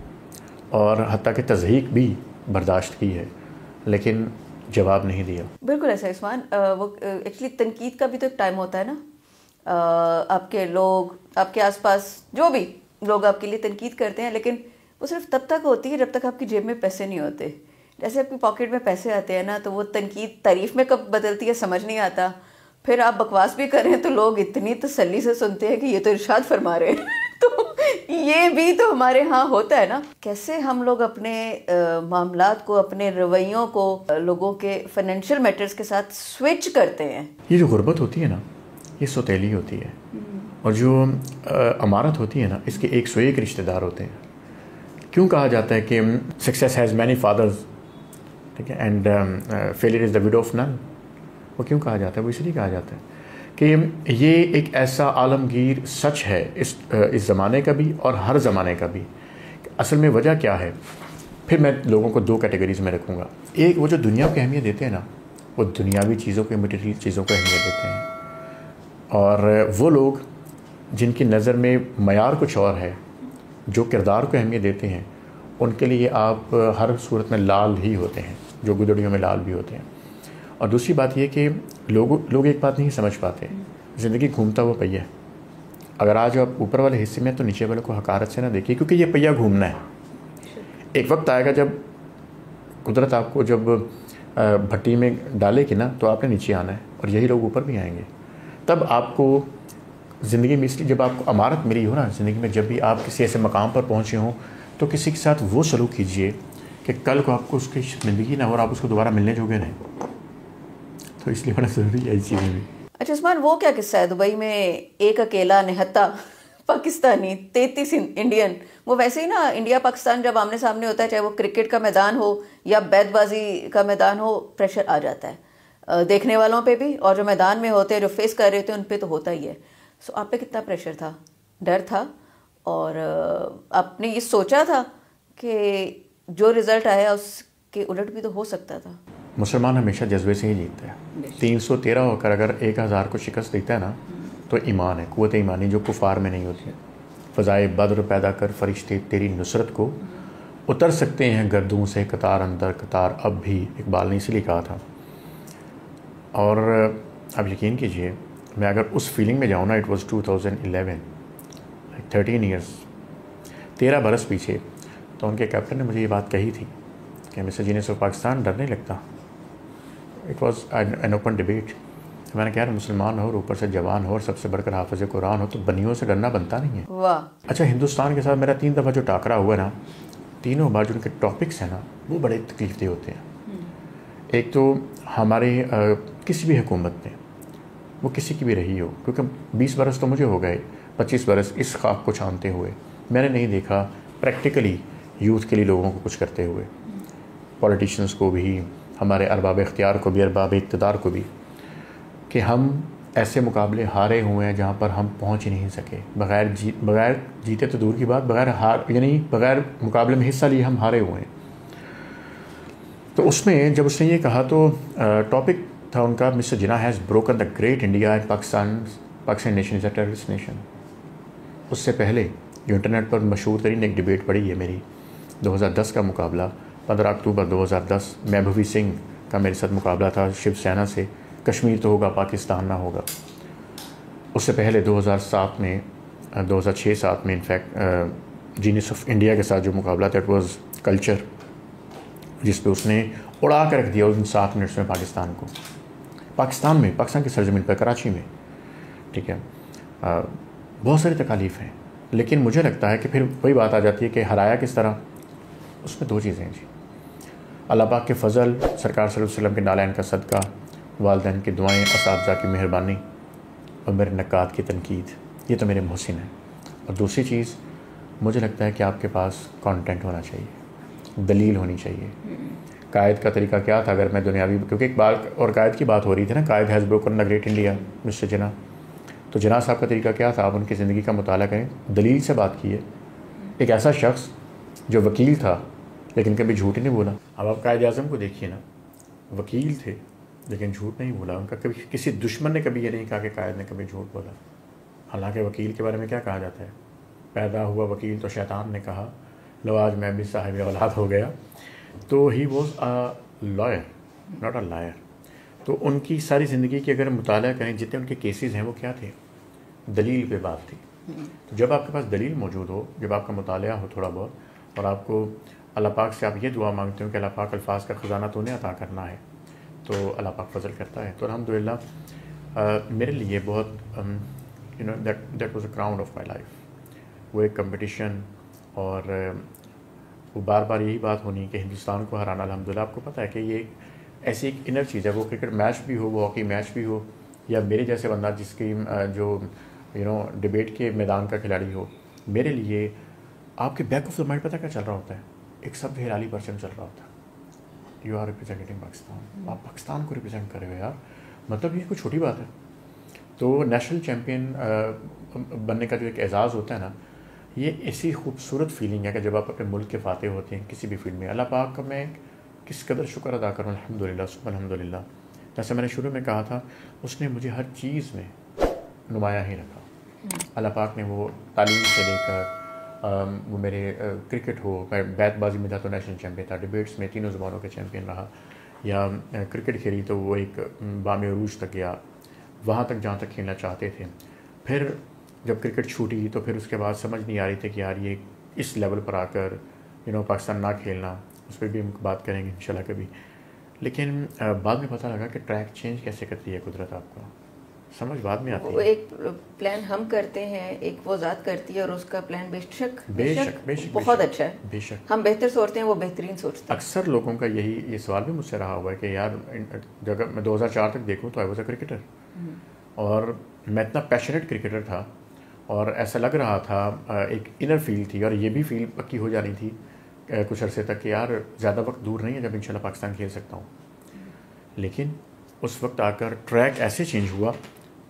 اور حتیٰ کہ تضحیک بھی برداشت کی ہے، لیکن جواب نہیں دیا۔ بالکل ایسا عثمان، وہ ایکچولی تنقید کا بھی تو ایک ٹائم ہوتا ہے نا، آپ کے لوگ، آپ کے آس پاس جو بھی لوگ آپ کے لیے تنقید کرتے ہیں، لیکن وہ صرف تب تک ہوتی ہے جب تک آپ کی جیب میں پیسے نہیں ہوتے۔ جیسے آپ کی پاکٹ میں پیسے آتے ہیں نا، تو وہ تنقید تعریف میں کب بدلتی ہے سمجھ نہیں آتا، پھر آپ بکواس بھی کریں تو لوگ اتنی تسلی سے سنتے ہیں کہ یہ تو ارشاد فرما رہے ہیں۔ تو یہ بھی تو ہمارے ہاں ہوتا ہے نا، کیسے ہم لوگ اپنے معاملات کو، اپنے رویوں کو لوگوں کے فائنینشیل میٹرز کے ساتھ سوئچ کرتے ہیں۔ یہ جو غربت ہوتی ہے نا، یہ سوتیلی ہوتی ہے، اور جو امارت ہوتی ہے نا، اس کے 101 رشتہ دار ہوتے ہیں۔ کیوں کہا جاتا ہے کہ سکسیس ہیز مینی فادرز، ٹھیک ہے، and failure is the وڈو of none? وہ کیوں کہا جاتا ہے؟ وہ اس لیے کہا جاتا ہے کہ یہ ایک ایسا عالمگیر سچ ہے اس زمانے کا بھی اور ہر زمانے کا بھی۔ اصل میں وجہ کیا ہے؟ پھر میں لوگوں کو 2 کیٹیگریز میں رکھوں گا۔ ایک وہ جو دنیا کو اہمیت دیتے ہیں نا، وہ دنیاوی چیزوں کو، مٹیریل چیزوں کو اہمیت دیتے ہیں، اور وہ لوگ جن کی نظر میں معیار کچھ اور ہے، جو کردار کو اہمیت دیتے ہیں، ان کے لیے آپ ہر صورت میں لال ہی ہوتے ہیں، جو گدڑیوں میں لال بھی ہوتے ہیں۔ اور دوسری بات یہ کہ لوگ ایک بات نہیں سمجھ پاتے، زندگی گھومتا ہوا پہیہ ہے۔ اگر آج آپ اوپر والے حصے میں تو نیچے والے کو حقارت سے نہ دیکھیے، کیونکہ یہ پہیہ گھومنا ہے۔ ایک وقت آئے گا جب قدرت آپ کو جب بھٹی میں ڈالے گی نا، تو آپ نے نیچے آنا ہے، اور یہی لوگ اوپر بھی آئیں گے۔ تب آپ کو زندگی میں، اس لیے جب آپ کو امارت ملی ہو نا زندگی میں، جب بھی آپ کسی ایسے مقام پر پہنچے ہوں، تو کسی کے ساتھ وہ سلوک کیجئے کہ کل کو آپ کو اس کی شرمندگی نہ ہو اور آپ اس کو دوبارہ ملنے جوگے نہیں۔ تو اس لیے بڑا ضروری ہے اس چیزیں بھی۔ اچھا عثمان، وہ کیا قصہ ہے دبئی میں ایک اکیلا نہتا پاکستانی 33 انڈین؟ وہ ویسے ہی نا، انڈیا پاکستان جب آمنے سامنے ہوتا ہے، چاہے وہ کرکٹ کا میدان ہو یا بیت بازی کا میدان ہو، پریشر آ جاتا ہے دیکھنے والوں پہ بھی، اور جو میدان میں ہوتے ہیں، جو فیس کر رہے ہوتے ہیں، ان پہ تو ہوتا ہی ہے۔ سو آپ پہ کتنا پریشر تھا، ڈر تھا، اور آپ نے یہ سوچا تھا کہ جو رزلٹ آیا اس کے الٹ بھی تو ہو سکتا تھا؟ مسلمان ہمیشہ جذبے سے ہی جیتتا ہے۔ 313 ہو کر اگر 1000 کو شکست دیتا ہے نا، تو ایمان ہے، قوت ایمانی جو کفار میں نہیں ہوتی ہے۔ فضائے بدر پیدا کر فرشتے تیری نصرت کو، اتر سکتے ہیں گردوں سے قطار اندر قطار اب بھی، اقبال نے اسی لیے کہا تھا۔ اور اب یقین کیجئے، میں اگر اس فیلنگ میں جاؤں نا، اٹ واز 2011، 13 ایئرس، 13 برس پیچھے، تو ان کے کیپٹن نے مجھے یہ بات کہی تھی کہ مسٹر جینیس آف پاکستان، ڈر نہیں لگتا؟ It was an open debate. میں نے کہا مسلمان ہو اور اوپر سے جوان ہو اور سب سے بڑھ کر حافظ قرآن ہو، تو بنیوں سے ڈرنا بنتا نہیں ہے۔ واہ! اچھا، ہندوستان کے ساتھ میرا 3 دفعہ جو ٹاکرا ہوا ہے نا، تینوں بار جو ان کے ٹاپکس ہیں نا، وہ بڑے تکلیف دہ ہوتے ہیں۔ ایک تو ہمارے کسی بھی حکومت میں، وہ کسی کی بھی رہی ہو، کیونکہ 20 برس تو مجھے ہو گئے، 25 برس اس خواب کو چھانتے ہوئے، میں نے نہیں دیکھا پریکٹیکلی یوتھ کے لیے لوگوں کو کچھ کرتے ہوئے، پولیٹیشنز کو بھی، ہمارے ارباب اختیار کو بھی، ارباب اقتدار کو بھی، کہ ہم ایسے مقابلے ہارے ہوئے ہیں جہاں پر ہم پہنچ ہی نہیں سکے۔ بغیر جیتے تو دور کی بات، بغیر مقابلے میں حصہ لیے ہم ہارے ہوئے ہیں۔ تو اس میں جب اس نے یہ کہا تو ٹاپک تھا ان کا، Mr Jinnah has broken the great India and Pakistan nation is a terrorist nation. اس سے پہلے جو انٹرنیٹ پر مشہور ترین ایک ڈبیٹ پڑی ہے میری، 2010 کا مقابلہ، 15 اکتوبر 2010، محبوبی سنگھ کا میرے ساتھ مقابلہ تھا شیو سینا سے، کشمیر تو ہوگا، پاکستان نہ ہوگا۔ اس سے پہلے 2007 میں 2006-7 میں انفیکٹ جینیس آف انڈیا کے ساتھ جو مقابلہ تھا، اٹ واز کلچر، جس پہ اس نے اڑا کر رکھ دیا ان 7 منٹس میں پاکستان کو، پاکستان کی سرزمین پر، کراچی میں، ٹھیک ہے۔ بہت ساری تکالیف ہیں، لیکن مجھے لگتا ہے کہ پھر وہی بات آ جاتی ہے کہ ہرایا کس طرح۔ اس میں 2 چیزیں ہیں جی، اللہ پاک کے فضل، سرکار صلی اللہ علیہ وسلم کے نالین کا صدقہ، والدین کی دعائیں، اساتذہ کی مہربانی، اور میرے نقاد کی تنقید، یہ تو میرے محسن ہیں۔ اور دوسری چیز، مجھے لگتا ہے کہ آپ کے پاس کانٹینٹ ہونا چاہیے، دلیل ہونی چاہیے۔ قائد کا طریقہ کیا تھا؟ اگر میں دنیاوی، کیونکہ اقبال اور قائد کی بات ہو رہی تھی نا، Quaid has broken the great India, Mr Jinnah, تو جناح صاحب کا طریقہ کیا تھا؟ آپ ان کی زندگی کا مطالعہ کریں، دلیل سے بات کیے۔ ایک ایسا شخص جو وکیل تھا لیکن کبھی جھوٹ ہی نہیں بولا۔ اب آپ قائد اعظم کو دیکھیے نا، وکیل تھے لیکن جھوٹ نہیں بولا. ان کا کبھی کسی دشمن نے کبھی یہ نہیں کہا کہ قائد نے کبھی جھوٹ بولا. حالانکہ وکیل کے بارے میں کیا کہا جاتا ہے؟ پیدا ہوا وکیل تو شیطان نے کہا، لو آج میں بھی صاحب اولاد ہو گیا. تو he was a liar not a liar. تو ان کی ساری زندگی کی اگر مطالعہ کریں جتنے ان کے کیسز ہیں وہ کیا تھے؟ دلیل پہ بات تھی. تو جب آپ کے پاس دلیل موجود ہو، جب آپ کا مطالعہ ہو تھوڑا بہت، اور آپ کو اللہ پاک سے آپ یہ دعا مانگتے ہو کہ اللہ پاک الفاظ کا خزانہ تو انہیں عطا کرنا ہے، تو اللہ پاک فضل کرتا ہے. تو الحمدللہ میرے لیے بہت that was a crown of my life. وہ ایک کمپٹیشن، اور وہ بار بار یہی بات ہونی کہ ہندوستان کو ہرانا. الحمدللہ آپ کو پتہ ہے کہ یہ ایسی ایک انر چیز ہے. وہ کرکٹ میچ بھی ہو، وہ ہاکی میچ بھی ہو، یا میرے جیسے بندہ جس کی جو ڈبیٹ کے میدان کا کھلاڑی ہو، میرے لیے آپ کے بیک آف دا مائنڈ پتہ کیا چل رہا ہوتا ہے؟ ایک سب ہلالی پرچم چل رہا ہوتا ہے. You are representing Pakistan. آپ پاکستان کو ریپرزینٹ کر رہے ہو یار، مطلب یہ کوئی چھوٹی بات ہے. تو نیشنل چیمپئن بننے کا جو ایک اعزاز ہوتا ہے نا، یہ ایسی خوبصورت فیلنگ ہے کہ جب آپ اپنے ملک کے فاتح ہوتے ہیں کسی بھی فیلڈ میں. اللہ پاک کا میں کس قدر شکر ادا کروں الحمدللہ ثم الحمدللہ. جیسے میں نے شروع میں کہا تھا، اس نے مجھے ہر چیز میں نمایاں ہی رکھا. اللہ پاک نے وہ تعلیم سے لے کر وہ میرے کرکٹ ہو، میں بیت بازی میں تھا تو نیشنل چیمپئن تھا، ڈبیٹس میں تینوں زبانوں کے چیمپئن رہا، یا کرکٹ کھیلی تو وہ ایک بام عروج تک گیا، وہاں تک جہاں تک کھیلنا چاہتے تھے. پھر جب کرکٹ چھوٹی تو پھر اس کے بعد سمجھ نہیں آ رہی تھی کہ یار یہ اس لیول پر آ کر پاکستان نہ کھیلنا. اس پہ بھی ہم بات کریں گے انشاءاللہ کبھی. لیکن بعد میں پتہ لگا کہ ٹریک چینج کیسے کرتی ہے قدرت. آپ کا سمجھ بعد میں آتی ہے. وہ ایک پلان ہم کرتے ہیں، ایک وہ ذات کرتی ہے، اور اس کا پلان بے شک بہت اچھا ہے. بے شک ہم بہتر سوچتے ہیں، وہ بہترین سوچتے ہیں. اکثر لوگوں کا یہ سوال بھی مجھ سے رہا ہوا ہے کہ یار جب میں 2004 تک دیکھوں تو آئی واز اے کرکٹر، اور میں اتنا پیشنیٹ کرکٹر تھا، اور ایسا لگ رہا تھا ایک انر فیل تھی، اور یہ بھی فیل پکی ہو جانی تھی کچھ عرصے تک کہ یار زیادہ وقت دور نہیں ہے جب انشاءاللہ پاکستان کھیل سکتا ہوں. لیکن اس وقت آ کر ٹریک ایسے چینج ہوا.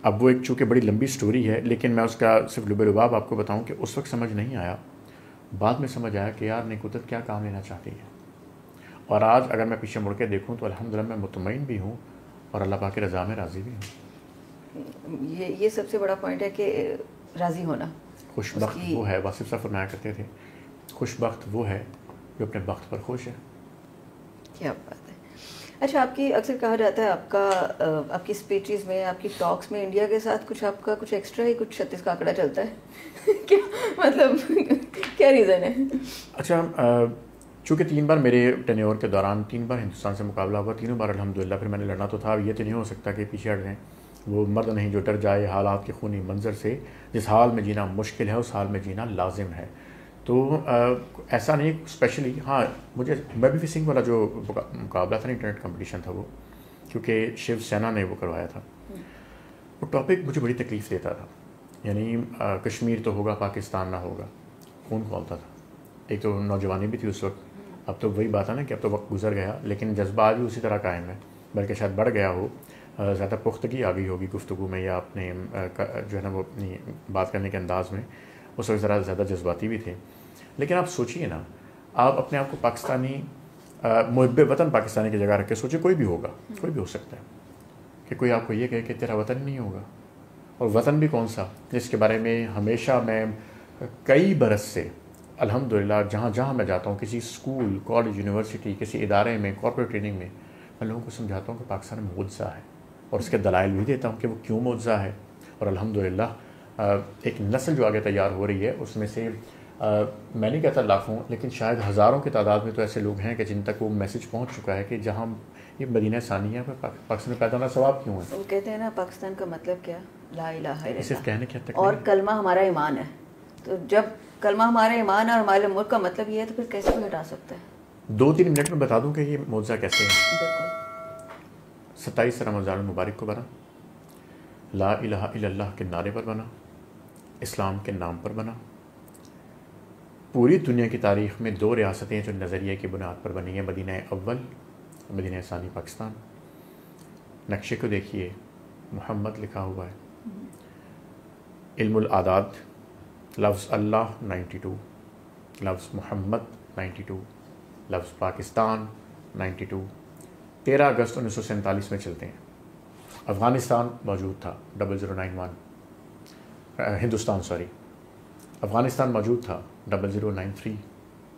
اب وہ ایک چونکہ بڑی لمبی سٹوری ہے، لیکن میں اس کا صرف لب لباب آپ کو بتاؤں کہ اس وقت سمجھ نہیں آیا. بعد میں سمجھ آیا کہ یار نہیں قدرت کیا کام لینا چاہتی ہے. اور آج اگر میں پیچھے مڑ کے دیکھوں تو الحمدللہ میں مطمئن بھی ہوں اور اللہ پاک کی رضا میں راضی بھی ہوں. یہ سب سے بڑا پوائنٹ ہے کہ راضی ہونا. خوش بخت وہ ہے، واصف صاحب فرمایا کرتے تھے، خوش بخت وہ ہے جو اپنے بخت پر خوش ہے. کیا بات ہے. اچھا، آپ کی اکثر کہا جاتا ہے آپ کی اسپیچز میں، آپ کی ٹاکس میں انڈیا کے ساتھ کچھ آپ کا کچھ ایکسٹرا ہی کچھ 36 کا آنکڑا چلتا ہے. کیا مطلب کیا ریزن ہے؟ اچھا، چونکہ 3 بار میرے ٹینیور کے دوران 3 بار ہندوستان سے مقابلہ ہوا، تینوں بار الحمدللہ پھر میں نے لڑنا تو تھا. یہ تو نہیں ہو سکتا کہ پیچھے ہٹ جائیں. وہ مرد نہیں جو ڈر جائے حالات کے خونی منظر سے، جس حال میں جینا مشکل ہے اس حال میں جینا لازم ہے. تو ایسا نہیں اسپیشلی. ہاں، میں بھی فشنگ والا جو مقابلہ تھا نا، انٹرنیٹ کمپٹیشن تھا وہ، کیونکہ شیو سینا نے وہ کروایا تھا. وہ ٹاپک مجھے بڑی تکلیف دیتا تھا. یعنی کشمیر تو ہوگا پاکستان نہ ہوگا، خون کھولتا تھا. ایک تو نوجوانی بھی تھی اس وقت. اب تو وہی بات ہے نا کہ اب تو وقت گزر گیا، لیکن جذبہ آج بھی اسی طرح قائم ہے، بلکہ شاید بڑھ گیا ہو. زیادہ پختگی آ گئی ہوگی گفتگو میں، یا اپنے جو ہے نا وہ اپنی بات کرنے کے انداز میں. اس وقت ذرا زیادہ جذباتی بھی تھے. لیکن آپ سوچئے نا، آپ اپنے آپ کو پاکستانی محب وطن پاکستانی کی جگہ رکھ کے سوچے. کوئی بھی ہوگا، کوئی بھی ہو سکتا ہے کہ کوئی آپ کو یہ کہے کہ تیرا وطن نہیں ہوگا. اور وطن بھی کون سا، جس کے بارے میں ہمیشہ میں کئی برس سے الحمدللہ جہاں جہاں میں جاتا ہوں، کسی اسکول، کالج، یونیورسٹی، کسی ادارے میں، کارپوریٹ ٹریننگ میں لوگوں کو سمجھاتا ہوں کہ پاکستان میں معجزہ ہے، اور اس کے دلائل بھی دیتا ہوں کہ وہ کیوں معجزہ ہے. اور الحمدللہ ایک نسل جو آگے تیار ہو رہی ہے، اس میں سے میں نہیں کہتا لاکھوں، لیکن شاید ہزاروں کی تعداد میں تو ایسے لوگ ہیں کہ جن تک وہ میسج پہنچ چکا ہے کہ جہاں یہ مدینہ ثانیہ ہے، پاکستان میں پیدا ہونا ثواب کیوں ہے. وہ کہتے ہیں نا پاکستان کا مطلب کیا، لا الہ الا اللہ، صرف کہنے کی حد تک اور کلمہ ہمارا ایمان ہے. تو جب کلمہ ہمارا ایمان ہے اور ہمارے ملک کا مطلب یہ ہے تو پھر کیسے کوئی ہٹا سکتا ہے. 2-3 منٹ میں بتا دوں کہ یہ معجزہ کیسے ہے. بالکل. 27 رمضان المبارک کو بنا، لا الہ الا اللہ کے نعرے پر بنا، اسلام کے نام پر بنا. پوری دنیا کی تاریخ میں 2 ریاستیں جو نظریے کی بنیاد پر بنی ہیں، مدینہ اول، مدینہ ثانی پاکستان. نقشے کو دیکھیے، محمد لکھا ہوا ہے، علم العداد، لفظ اللہ 92، لفظ محمد 92، لفظ پاکستان 92، 13 اگست 1947 میں چلتے ہیں. افغانستان موجود تھا 0091 ہندوستان سوری افغانستان موجود تھا 0093.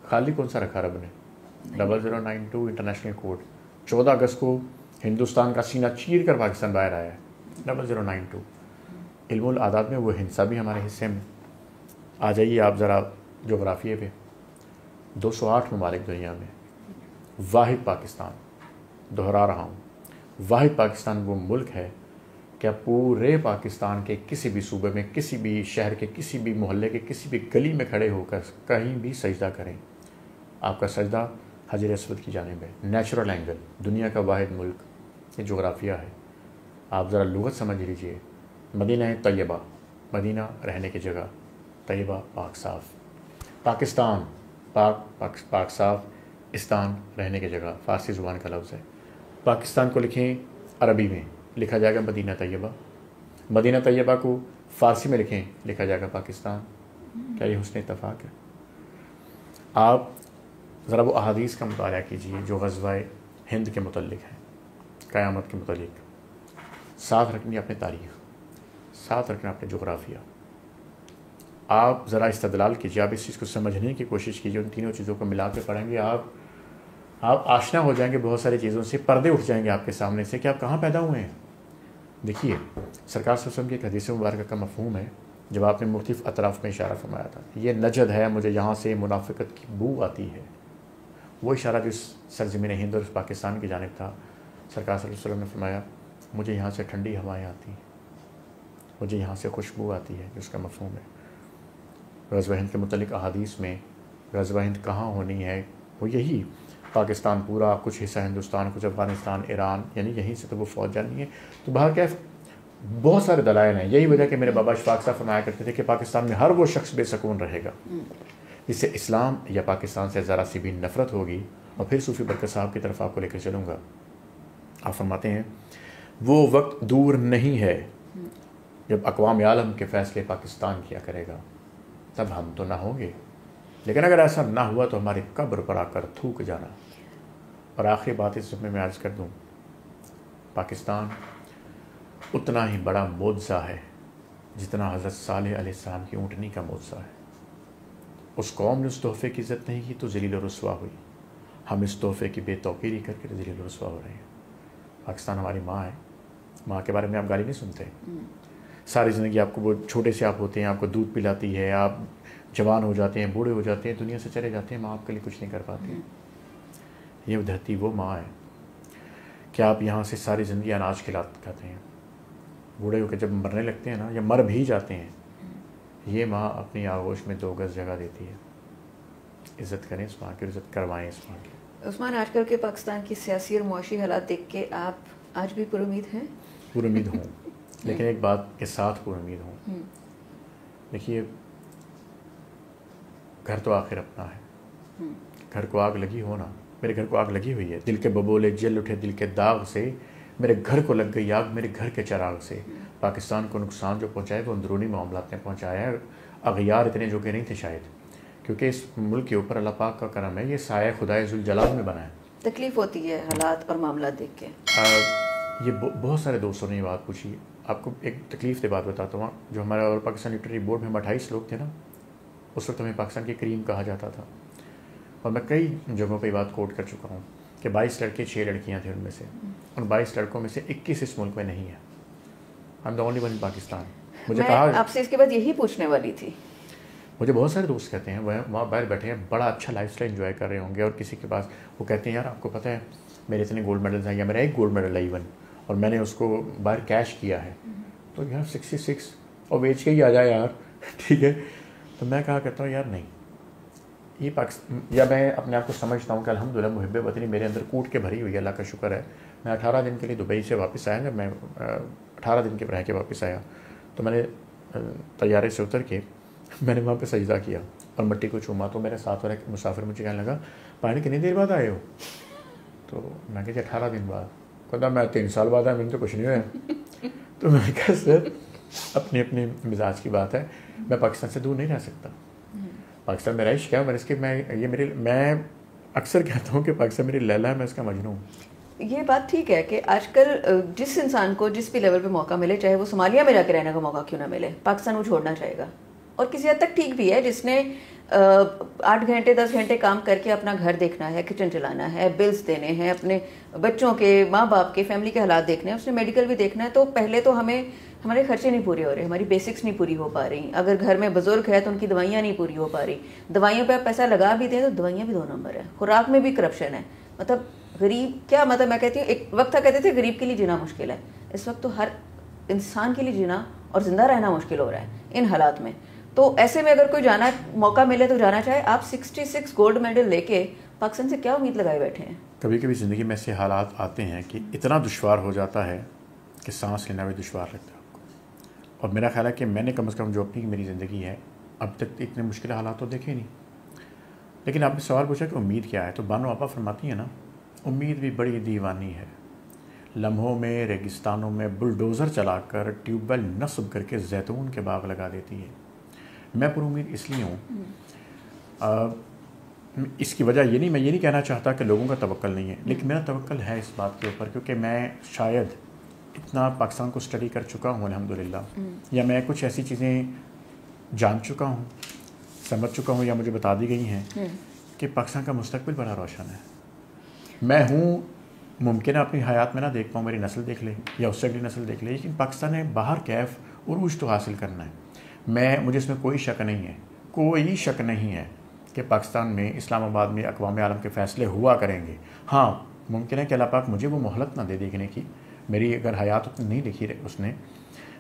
خالی کون سا رکھا رب نے؟ 0092 انٹرنیشنل کوڈ. 14 اگست کو ہندوستان کا سینہ چیر کر پاکستان باہر آیا ہے 0092. علم العادات میں وہ ہندسہ بھی ہمارے حصے میں. آ جائیے آپ ذرا جغرافیے پہ. 208 ممالک دنیا میں، واحد پاکستان، دہرا رہا ہوں، واحد پاکستان وہ ملک ہے کہ آپ پورے پاکستان کے کسی بھی صوبے میں، کسی بھی شہر کے کسی بھی محلے کے کسی بھی گلی میں کھڑے ہو کر کہیں بھی سجدہ کریں، آپ کا سجدہ حجر اسود کی جانب ہے. نیچرل اینگل، دنیا کا واحد ملک، یہ جغرافیہ ہے. آپ ذرا لغت سمجھ لیجئے. مدینہ طیبہ، مدینہ رہنے کی جگہ، طیبہ پاک صاف. پاکستان پاک صاف، استان رہنے کی جگہ، فارسی زبان کا لفظ ہے. پاکستان کو لکھیں عربی میں، لکھا جائے گا مدینہ طیبہ. مدینہ طیبہ کو فارسی میں لکھیں، لکھا جائے گا پاکستان. کیا یہ حسن اتفاق ہے؟ آپ ذرا وہ احادیث کا مطالعہ کیجئے جو غزوہ ہند کے متعلق ہیں، قیامت کے متعلق. ساتھ رکھنی اپنی تاریخ، ساتھ رکھنا اپنے جغرافیہ. آپ ذرا استدلال کیجئے، آپ اس چیز کو سمجھنے کی کوشش کیجئے. ان تینوں چیزوں کو ملا کے پڑھیں گے آپ آشنا ہو جائیں گے بہت ساری چیزوں سے. پردے اٹھ جائیں گے آپ کے سامنے سے کہ آپ کہاں پیدا ہوئے ہیں. دیکھیے سرکار صلی اللہ علیہ وسلم کی ایک حدیث مبارکہ کا مفہوم ہے جب آپ نے مختلف اطراف میں اشارہ فرمایا تھا، یہ نجد ہے، مجھے یہاں سے منافقت کی بو آتی ہے. وہ اشارہ جو اس سرزمین ہند اور اس پاکستان کی جانب تھا. سرکار صلی اللہ علیہ وسلم نے فرمایا مجھے یہاں سے ٹھنڈی ہوائیں آتی ہیں، مجھے یہاں سے خوشبو آتی ہے، جس کا مفہوم ہے. غزوہ ہند کے متعلق احادیث میں غزوہ ہند کہاں ہونی ہے، وہ یہی پاکستان پورا، کچھ حصہ ہندوستان، کچھ افغانستان، ایران، یعنی یہیں سے تو وہ فوج جانی ہے. تو بہرکیف بہت سارے دلائل ہیں. یہی وجہ کہ میرے بابا اشفاق صاحب فرمایا کرتے تھے کہ پاکستان میں ہر وہ شخص بے سکون رہے گا جس سے اسلام یا پاکستان سے ذرا سی بھی نفرت ہوگی. اور پھر صوفی برکت صاحب کی طرف آپ کو لے کر چلوں گا. آپ فرماتے ہیں وہ وقت دور نہیں ہے جب اقوام عالم کے فیصلے پاکستان کیا کرے گا، تب ہم تو نہ ہوں گے، لیکن اگر ایسا نہ ہوا تو ہماری قبر پر آ کر تھوک جانا. اور آخری بات اس میں عرض کر دوں، پاکستان اتنا ہی بڑا معجزہ ہے جتنا حضرت صالح علیہ السلام کی اونٹنی کا معجزہ ہے. اس قوم نے اس تحفے کی عزت نہیں کی تو ذلیل و رسوا ہوئی. ہم اس تحفے کی بے توقیری کر کے ذلیل و رسوا ہو رہے ہیں. پاکستان ہماری ماں ہے. ماں کے بارے میں آپ گالی نہیں سنتے. ساری زندگی آپ کو، وہ چھوٹے سے آپ ہوتے ہیں، آپ کو دودھ پلاتی ہے، آپ جوان ہو جاتے ہیں، بوڑھے ہو جاتے ہیں، دنیا سے چلے جاتے ہیں، ماں آپ کے لیے کچھ نہیں کر پاتی. یہ دھرتی وہ ماں ہے کہ آپ یہاں سے ساری زندگی اناج کھاتے ہیں، بوڑھے ہو کے جب مرنے لگتے ہیں نا، یا مر بھی جاتے ہیں، یہ ماں اپنی آغوش میں 2 گز جگہ دیتی ہے. عزت کریں اس ماں کی، عزت کروائیں اس ماں کی. عثمان، آج کل کے پاکستان کی سیاسی اور معاشی حالات دیکھ کے آپ آج بھی پر امید ہیں؟ پر امید ہوں، لیکن ایک بات کے ساتھ پر امید ہوں. دیکھیے گھر تو آخر اپنا ہے. گھر کو آگ لگی ہو نا، میرے گھر کو آگ لگی ہوئی ہے. دل کے ببولے جل اٹھے دل کے داغ سے، میرے گھر کو لگ گئی آگ میرے گھر کے چراغ سے. پاکستان کو نقصان جو پہنچائے وہ اندرونی معاملات نے پہنچایا ہے. اغیار اتنے جو کہ نہیں تھے شاید، کیونکہ اس ملک کے اوپر اللہ پاک کا کرم ہے، یہ سایہ خدائے ذوالجلال میں بنا ہے. تکلیف ہوتی ہے حالات اور معاملات دیکھ کے. یہ بہت سارے دوستوں نے یہ بات پوچھی. آپ کو ایک تکلیف سے بات بتاتا ہوں. جو ہمارا اور پاکستان لٹریری بورڈ میں 28 لوگ تھے نا، اس وقت ہمیں پاکستان کے کریم کہا جاتا تھا. اور میں کئی جگہوں پہ یہ بات کوٹ کر چکا ہوں کہ 22 لڑکے 6 لڑکیاں تھیں. ان میں سے ان 22 لڑکوں میں سے 21 اس ملک میں نہیں ہے. I am the only one in Pakistan. مجھے کہا، آپ سے اس کے بعد یہی پوچھنے والی تھی. مجھے بہت سارے دوست کہتے ہیں وہ وہاں باہر بیٹھے ہیں، بڑا اچھا لائف اسٹائل انجوائے کر رہے ہوں گے، اور کسی کے پاس وہ کہتے ہیں یار آپ کو پتہ ہے میرے اتنے گولڈ میڈلز ہیں، یا میرا ایک گولڈ میڈل ہے ایون، اور میں نے اس کو باہر کیش کیا ہے، تو یار 66 اور بیچ کے ہی آ جائے یار. ٹھیک ہے. تو میں کہا کرتا ہوں یار نہیں، یہ پاکستان، یا میں اپنے آپ کو سمجھتا ہوں کہ الحمدللہ محب وطنی میرے اندر کوٹ کے بھری ہوئی ہے، اللہ کا شکر ہے. میں 18 دن کے لیے دبئی سے واپس آیا. جب میں 18 دن کے رہ کے واپس آیا تو میں نے طیارے سے اتر کے میں نے وہاں پہ سجدہ کیا اور مٹی کو چوما. تو میرے ساتھ والا مسافر مجھے کہنے لگا پانی کتنی دیر بعد آئے ہو؟ تو میں کہا 18 دن بعد. کہتا میں 3 سال بعد آیا، میں تو کچھ نہیں ہوا. تو میں کہا سر اپنی اپنی مزاج کی بات ہے، میں پاکستان سے دور نہیں رہ سکتا. پاکستان میرا عشق ہے، میں اکثر کہتا ہوں کہ پاکستان میری لیلا ہے، میں اس کا مجنون ہوں. یہ بات ٹھیک ہے کہ آج کل جس انسان کو جس بھی لیول پہ موقع ملے, چاہے وہ صومالیہ میں رہ کے رہنے کا موقع کیوں نہ ملے, پاکستان وہ چھوڑنا چاہے گا. اور کسی حد تک ٹھیک بھی ہے, جس نے 8 گھنٹے 10 گھنٹے کام کر کے اپنا گھر دیکھنا ہے, کچن چلانا ہے, بلز دینے ہیں, اپنے بچوں کے, ماں باپ کے, فیملی کے حالات دیکھنے ہیں, اس نے میڈیکل بھی دیکھنا ہے. تو پہلے تو ہمارے خرچے نہیں پورے ہو رہے, ہماری بیسکس نہیں پوری ہو پا رہی. اگر گھر میں بزرگ ہے تو ان کی دوائیاں نہیں پوری ہو پا رہی. دوائیوں پہ آپ پیسہ لگا بھی دیں تو دوائیاں بھی 2 نمبر ہے. خوراک میں بھی کرپشن ہے. مطلب غریب کیا, مطلب میں کہتی ہوں, ایک وقت تھا کہتے تھے غریب کے لیے جینا مشکل ہے, اس وقت تو ہر انسان کے لیے جینا اور زندہ رہنا مشکل ہو رہا ہے ان حالات میں. تو ایسے میں اگر کوئی جانا موقع ملے تو جانا چاہے. آپ 66 گولڈ میڈل لے کے پاکستان سے کیا امید لگائے بیٹھے ہیں؟ کبھی کبھی زندگی میں ایسے حالات آتے ہیں کہ اتنا دشوار ہو جاتا ہے کہ سانس لینا بھی دشوار لگتا ہے آپ کو. اور میرا خیال ہے کہ میں نے کم از کم جو اپنی میری زندگی ہے اب تک اتنے مشکل حالات تو دیکھے نہیں. لیکن آپ نے سوال پوچھا کہ امید کیا ہے, تو بانو آپا فرماتی ہیں نا, امید بھی بڑی دیوانی ہے, لمحوں میں ریگستانوں میں بلڈوزر چلا کر ٹیوب ویل نصب کر کے زیتون کے باغ لگا دیتی ہے. میں پر امید اس لیے ہوں, اس کی وجہ یہ نہیں کہنا چاہتا کہ لوگوں کا توکل نہیں ہے, لیکن میرا توکل ہے اس بات کے اوپر, کیونکہ میں شاید اتنا پاکستان کو اسٹڈی کر چکا ہوں الحمدللہ, یا میں کچھ ایسی چیزیں جان چکا ہوں, سمجھ چکا ہوں, یا مجھے بتا دی گئی ہیں کہ پاکستان کا مستقبل بڑا روشن ہے. میں ہوں, ممکن ہے اپنی حیات میں نہ دیکھ پاؤں, میری نسل دیکھ لے یا اس سے اگلی نسل دیکھ لے, لیکن پاکستان نے باہر کیف عروج تو حاصل کرنا ہے. مجھے اس میں کوئی شک نہیں ہے, کوئی شک نہیں ہے کہ پاکستان میں, اسلام آباد میں اقوام عالم کے فیصلے ہوا کریں گے. ہاں ممکن ہے کہ اللہ پاک مجھے وہ مہلت نہ دے دیکھنے کی, میری اگر حیات اتنی نہیں لکھی اس نے,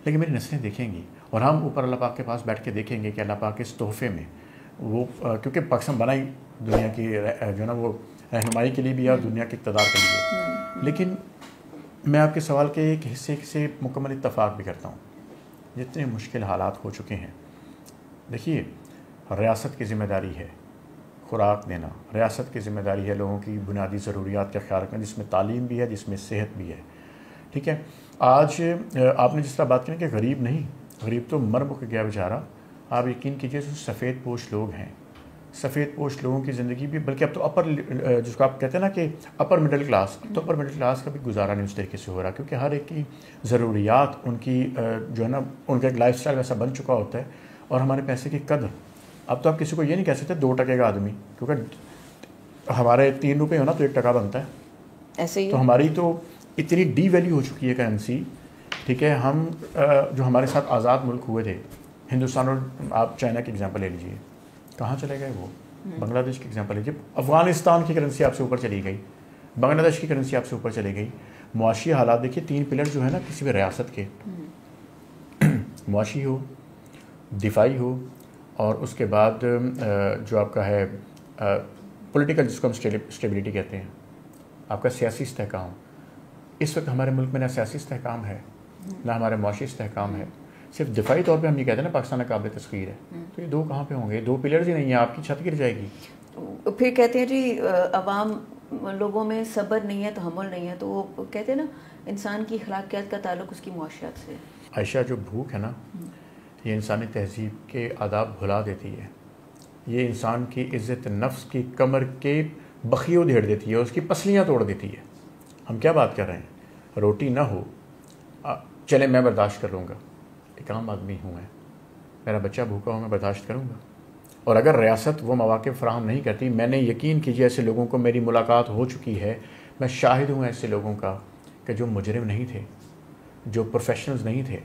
لیکن میری نسلیں دیکھیں گی, اور ہم اوپر اللہ پاک کے پاس بیٹھ کے دیکھیں گے کہ اللہ پاک اس تحفے میں وہ, کیونکہ پاکستان بنا ہی دنیا کی جو نا وہ رہنمائی کے لیے بھی اور دنیا کے اقتدار کے لیے. لیکن میں آپ کے سوال کے ایک حصے سے مکمل اتفاق بھی کرتا ہوں. جتنے مشکل حالات ہو چکے ہیں, دیکھیے ریاست کی ذمہ داری ہے خوراک دینا, ریاست کی ذمہ داری ہے لوگوں کی بنیادی ضروریات کا خیال رکھنا, جس میں تعلیم بھی ہے, جس میں صحت بھی ہے. ٹھیک ہے, آج آپ نے جس طرح بات کی کہ غریب نہیں, غریب تو مر مک گیا بیچارہ. آپ یقین کیجیے جو سفید پوش لوگ ہیں, سفید پوش لوگوں کی زندگی بھی, بلکہ اب تو اپر, جس کو آپ کہتے ہیں نا کہ اپر مڈل کلاس, اب تو اپر مڈل کلاس کا بھی گزارا نہیں اس طریقے سے ہو رہا, کیونکہ ہر ایک کی ضروریات, ان کی جو ہے نا, ان کا ایک لائف سٹائل ویسا بن چکا ہوتا ہے. اور ہمارے پیسے کی قدر, اب تو آپ کسی کو یہ نہیں کہہ سکتے 2 ٹکے کا آدمی, کیونکہ ہمارے 3 روپے ہونا تو 1 ٹکا بنتا ہے. ایسے ہی تو ہماری تو اتنی ڈی ویلیو ہو چکی ہے کرنسی. ٹھیک ہے, ہم جو ہمارے ساتھ آزاد ملک ہوئے تھے, ہندوستان, اور آپ چائنا کی ایگزامپل لے لیجیے, کہاں چلے گئے وہ. بنگلہ دیش کی ایگزامپل لیجیے, افغانستان کی کرنسی آپ سے اوپر چلی گئی, بنگلہ دیش کی کرنسی آپ سے اوپر چلی گئی. معاشی حالات دیکھیے, 3 پلر جو ہے نا کسی بھی ریاست کے, معاشی ہو, دفاعی ہو, اور اس کے بعد جو آپ کا ہے پولیٹیکل, جس کو ہم اسٹیبلٹی کہتے ہیں, آپ کا سیاسی استحکام. اس وقت ہمارے ملک میں نہ سیاسی استحکام ہے, نہ ہمارے معاشی استحکام ہے. صرف دفاعی طور پہ ہم یہ کہتے ہیں نا پاکستان قابل تسخیر ہے, تو یہ 2 کہاں پہ ہوں گے؟ 2 پلرز ہی نہیں ہیں, آپ کی چھت گر جائے گی. پھر کہتے ہیں جی عوام لوگوں میں صبر نہیں ہے, تحمل نہیں ہے, تو وہ کہتے ہیں نا انسان کی اخلاقیات کا تعلق اس کی معاشیات سے. عائشہ, جو بھوک ہے نا, یہ انسانی تہذیب کے آداب بھلا دیتی ہے, یہ انسان کی عزت نفس کی کمر کے بخیو دھیڑ دیتی ہے, اس کی پسلیاں توڑ دیتی ہے. ہم کیا بات کر رہے ہیں, روٹی نہ ہو چلے میں برداشت کر لوں گا, ایک عام آدمی ہوں میں, میرا بچہ بھوکا ہو میں برداشت کروں گا. اور اگر ریاست وہ مواقع فراہم نہیں کرتی, میں نے یقین کیجیے ایسے لوگوں کو میری ملاقات ہو چکی ہے, میں شاہد ہوں ایسے لوگوں کا کہ جو مجرم نہیں تھے, جو پروفیشنلز نہیں تھے,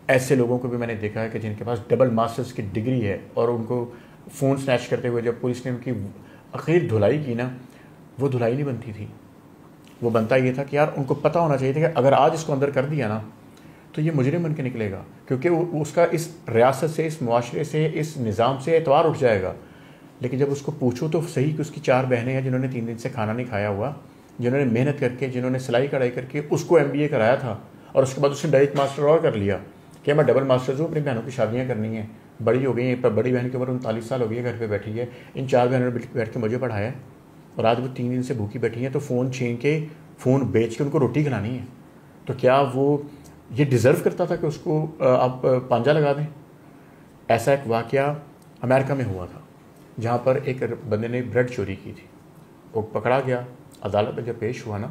ایسے لوگوں کو بھی میں نے دیکھا ہے کہ جن کے پاس ڈبل ماسٹرز کی ڈگری ہے, اور ان کو فون سنیچ کرتے ہوئے جب پولیس نے ان کی اخیر دھلائی کی نا, وہ دھلائی نہیں بنتی تھی, وہ بنتا یہ تھا کہ یار ان کو پتہ ہونا چاہیے تھا کہ اگر آج اس کو اندر کر دیا نا تو یہ مجرم بن کے نکلے گا, کیونکہ اس کا اس ریاست سے, اس معاشرے سے, اس نظام سے اعتبار اٹھ جائے گا. لیکن جب اس کو پوچھو تو صحیح کہ اس کی 4 بہنیں ہیں جنہوں نے 3 دن سے کھانا نہیں کھایا ہوا, جنہوں نے محنت کر کے, جنہوں نے سلائی کڑھائی کر کے اس کو MBA کرایا تھا, اور اس کے بعد اس نے ڈائریکٹ ماسٹر اور کر لیا کہ میں ڈبل ماسٹرز ہوں, اپنی بہنوں کی شادیاں کرنی ہیں, بڑی ہو گئی ہیں, پر بڑی بہن کی عمر 39 سال ہو گئی ہے, گھر پہ بیٹھی ہے, ان 4 بہنوں نے بیٹھ کے مجھے پڑھایا ہے, اور آج وہ 3 دن سے بھوکی بیٹھی ہیں, تو فون چھین کے, فون بیچ کے ان کو روٹی کھلانی ہے. تو کیا وہ یہ ڈیزرو کرتا تھا کہ اس کو آپ پانجا لگا دیں؟ ایسا ایک واقعہ امریکہ میں ہوا تھا, جہاں پر ایک بندے نے بریڈ چوری کی تھی, وہ پکڑا گیا, عدالت میں جب پیش ہوا نا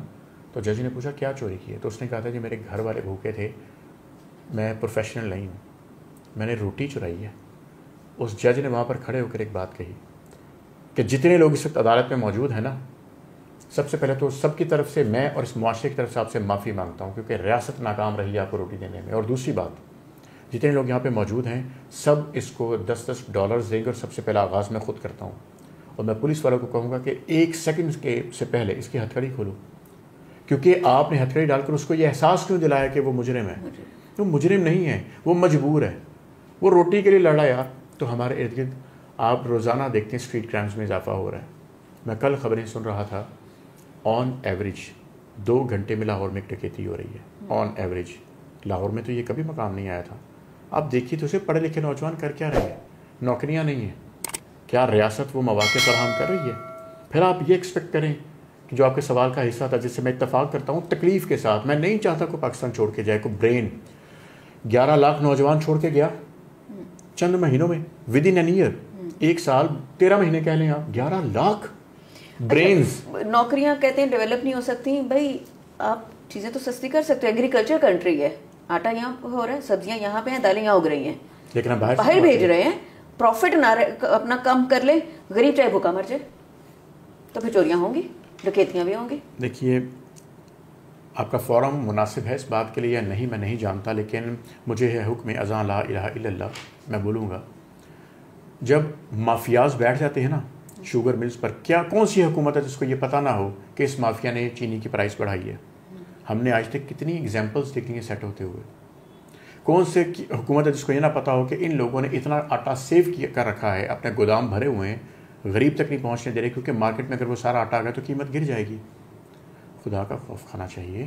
تو جج نے پوچھا کیا چوری کی ہے؟ تو اس نے کہا تھا جی میرے گھر والے بھوکے تھے, میں پروفیشنل نہیں ہوں, میں نے روٹی چرائی ہے. اس جج نے وہاں پر کھڑے ہو کر ایک بات کہی کہ جتنے لوگ اس وقت عدالت میں موجود ہیں نا, سب سے پہلے تو سب کی طرف سے میں اور اس معاشرے کی طرف سے آپ سے معافی مانگتا ہوں کیونکہ ریاست ناکام رہی ہے آپ کو روٹی دینے میں. اور دوسری بات, جتنے لوگ یہاں پہ موجود ہیں سب اس کو $10 دیں گے, اور سب سے پہلا آغاز میں خود کرتا ہوں. اور میں پولیس والوں کو کہوں گا کہ 1 سیکنڈ سے پہلے اس کی ہتھکڑی کھولو, کیونکہ آپ نے ہتھکڑی ڈال کر اس کو یہ احساس کیوں دلایا کہ وہ مجرم ہے؟ وہ مجرم نہیں ہے, وہ مجبور ہے, وہ روٹی کے لیے لڑا یار. تو ہمارے ارد گرد آپ روزانہ دیکھتے ہیں اسٹریٹ کرائمز میں اضافہ ہو رہا ہے. میں کل خبریں سن رہا تھا, آن ایوریج 2 گھنٹے میں لاہور میں ایک ڈکیتی ہو رہی ہے آن ایوریج. لاہور میں تو یہ کبھی مقام نہیں آیا تھا. آپ دیکھیے تو اسے پڑھے لکھے نوجوان کر کیا رہے ہیں؟ نوکریاں نہیں ہیں. کیا ریاست وہ مواقع فراہم کر رہی ہے؟ پھر آپ یہ ایکسپیکٹ کریں کہ جو آپ کے سوال کا حصہ تھا جس سے میں اتفاق کرتا ہوں تکلیف کے ساتھ, میں نہیں چاہتا کوئی پاکستان چھوڑ کے جائے, کوئی برین 11 لاکھ نوجوان چھوڑ کے گیا چند مہینوں میں, ود ان این ایئر, 1 سال 13 مہینے کہہ لیں آپ, 11 لاکھ برینز. نوکریاں کہتے ہیں ڈیولپ نہیں ہو سکتی. بھائی آپ چیزیں تو سستی کر سکتے ہو, ایگریکلچر کنٹری ہے, آٹا یہاں ہو رہا ہے, سبزیاں یہاں پہ ہیں, دالیں یہاں اگ رہی ہیں, لیکن آپ باہر بھیج رہے ہیں, پروفٹ نہ اپنا کم کر لیں, غریب چاہے بھوکا مر جائے, تو پھر چوریاں ہوں گی, ڈکیتیاں بھی ہوں گی. دیکھیے آپ کا فورم مناسب ہے اس بات کے لیے یا نہیں میں نہیں جانتا, لیکن مجھے ہے حکم اذان لا الہ الا اللہ, میں بولوں گا جب مافیاز بیٹھ جاتے ہیں نا شوگر ملز پر, کیا کون سی حکومت ہے جس کو یہ پتہ نہ ہو کہ اس مافیا نے چینی کی پرائس بڑھائی ہے؟ ہم نے آج تک کتنی ایگزامپلس دیکھی ہیں سیٹ ہوتے ہوئے. کون سے حکومت ہے جس کو یہ نہ پتہ ہو کہ ان لوگوں نے اتنا آٹا سیو کر رکھا ہے, اپنے گودام بھرے ہوئے ہیں, غریب تک نہیں پہنچنے دے رہے کیونکہ مارکیٹ میں اگر وہ سارا آٹا آ گیا تو قیمت گر جائے گی. خدا کا خوف کھانا چاہیے.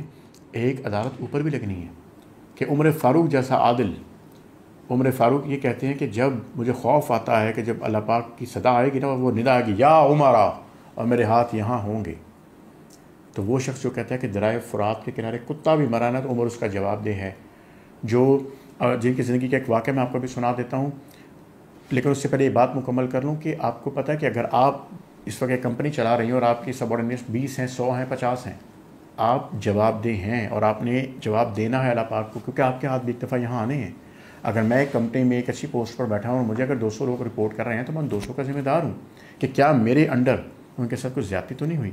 ایک عدالت اوپر بھی لگنی ہے کہ عمر فاروق جیسا عادل, عمر فاروق یہ کہتے ہیں کہ جب مجھے خوف آتا ہے کہ جب اللہ پاک کی صدا آئے گی نا, وہ ندا آئے گی یا عمرہ, اور میرے ہاتھ یہاں ہوں گے, تو وہ شخص جو کہتا ہے کہ درائے فرات کے کنارے کتا بھی مرا نا تو عمر اس کا جواب دہ ہے. جو جن کی زندگی کا ایک واقعہ میں آپ کو بھی سنا دیتا ہوں, لیکن اس سے پہلے یہ بات مکمل کر لوں کہ آپ کو پتہ ہے کہ اگر آپ اس وقت ایک کمپنی چلا رہی ہیں اور آپ کی سبارڈینیٹس 20 ہیں, 100 ہیں, 50 ہیں, آپ جواب دہ ہیں اور آپ نے جواب دینا ہے اللہ پاک کو, کیونکہ آپ کے ہاتھ بھی ایک دفعہ یہاں آنے ہیں. اگر میں ایک کمپنی میں ایک اچھی پوسٹ پر بیٹھا ہوں اور مجھے اگر 200 لوگ رپورٹ کر رہے ہیں تو میں 200 کا ذمہ دار ہوں کہ کیا میرے انڈر ان کے ساتھ کچھ زیادتی تو نہیں ہوئی.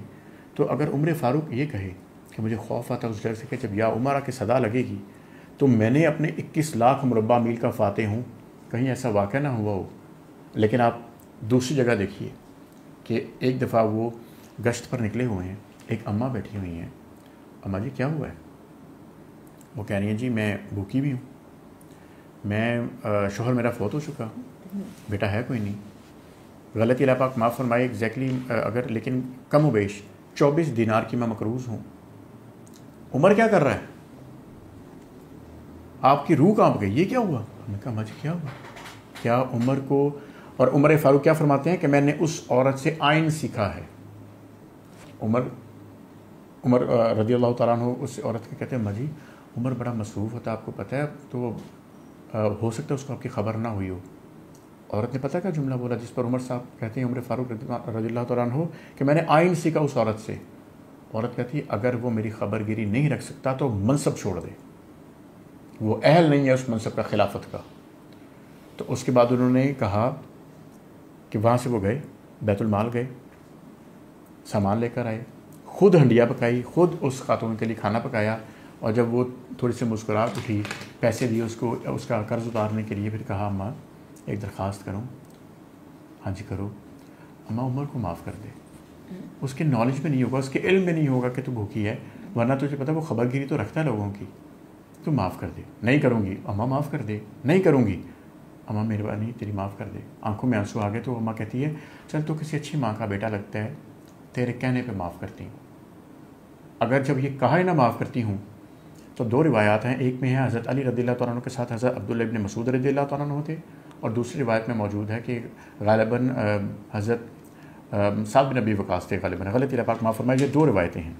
تو اگر عمر فاروق یہ کہے کہ مجھے خوف آتا اس ڈر سے کہ جب یا عمرہ کی صدا لگے گی تو میں نے اپنے 21 لاکھ مربع میل کا فاتح ہوں, کہیں ایسا واقعہ نہ ہوا ہو. لیکن آپ دوسری جگہ دیکھیے کہ ایک دفعہ وہ گشت پر نکلے ہوئے ہیں, ایک اماں بیٹھی ہوئی ہیں, اماں جی کیا ہوا ہے؟ وہ کہہ رہی ہیں جی میں بھوکی بھی ہوں, میں شوہر میرا فوت ہو چکا, بیٹا ہے کوئی نہیں. غلطی اللہ پاک معاف فرمائے ایگزیکٹلی اگر, لیکن کم و بیش 24 دینار کی میں مقروض ہوں. عمر کیا کر رہا ہے؟ آپ کی روح کہاں گئی, یہ کیا ہوا؟ ہم نے کہا مجھے کیا ہوا؟ کیا عمر کو, اور عمر فاروق کیا فرماتے ہیں کہ میں نے اس عورت سے آئین سیکھا ہے. عمر رضی اللہ تعالیٰ عنہ اس عورت کے کہتے ہیں مجھی عمر بڑا مصروف ہوتا ہے, آپ کو پتہ ہے, تو ہو سکتا ہے اس کو آپ کی خبر نہ ہوئی ہو. عورت نے پتہ کیا جملہ بولا جس پر عمر صاحب کہتے ہیں عمر فاروق رضی اللہ تعالیٰ عنہ کہ میں نے آئین سیکھا اس عورت سے. عورت کہتی ہے اگر وہ میری خبر گیری نہیں رکھ سکتا تو منصب چھوڑ دے, وہ اہل نہیں ہے اس منصب کا, خلافت کا. تو اس کے بعد انہوں نے کہا کہ وہاں سے وہ گئے, بیت المال گئے, سامان لے کر آئے, خود ہنڈیا پکائی, خود اس خاتون کے لیے کھانا پکایا, اور جب وہ تھوڑی سی مسکراہٹ اٹھی, پیسے دیے اس کو اس کا قرض اتارنے کے لیے, پھر کہا اماں ایک درخواست کروں. ہاں جی کرو. اماں عمر کو معاف کر دے, اس کے نالج میں نہیں ہوگا, اس کے علم میں نہیں ہوگا کہ تو بھوکی ہے, ورنہ تجھے پتہ وہ خبر گیری تو رکھتا ہے لوگوں کی, تو معاف کر دے. نہیں کروں گی. اماں معاف کر دے. نہیں کروں گی. اماں مہربانی تیری معاف کر دے. آنکھوں میں آنسو آ گئے تو اماں کہتی ہے چل تو کسی اچھی ماں کا بیٹا لگتا ہے, تیرے کہنے پہ معاف کرتی ہوں. اگر جب یہ کہا ہے نہ معاف کرتی ہوں, تو 2 روایات ہیں. ایک میں ہے حضرت علی رضی اللہ تعالیٰ عنہ کے ساتھ حضرت عبداللہ ابن مسعود رضی اللہ تعالیٰ عنہ تھے, اور دوسری روایت میں موجود ہے کہ غالباً حضرت سعد بن ابی وقاص تھے غالباً, غلطی اللہ پاک معاف فرمائے. یہ 2 روایتیں ہیں,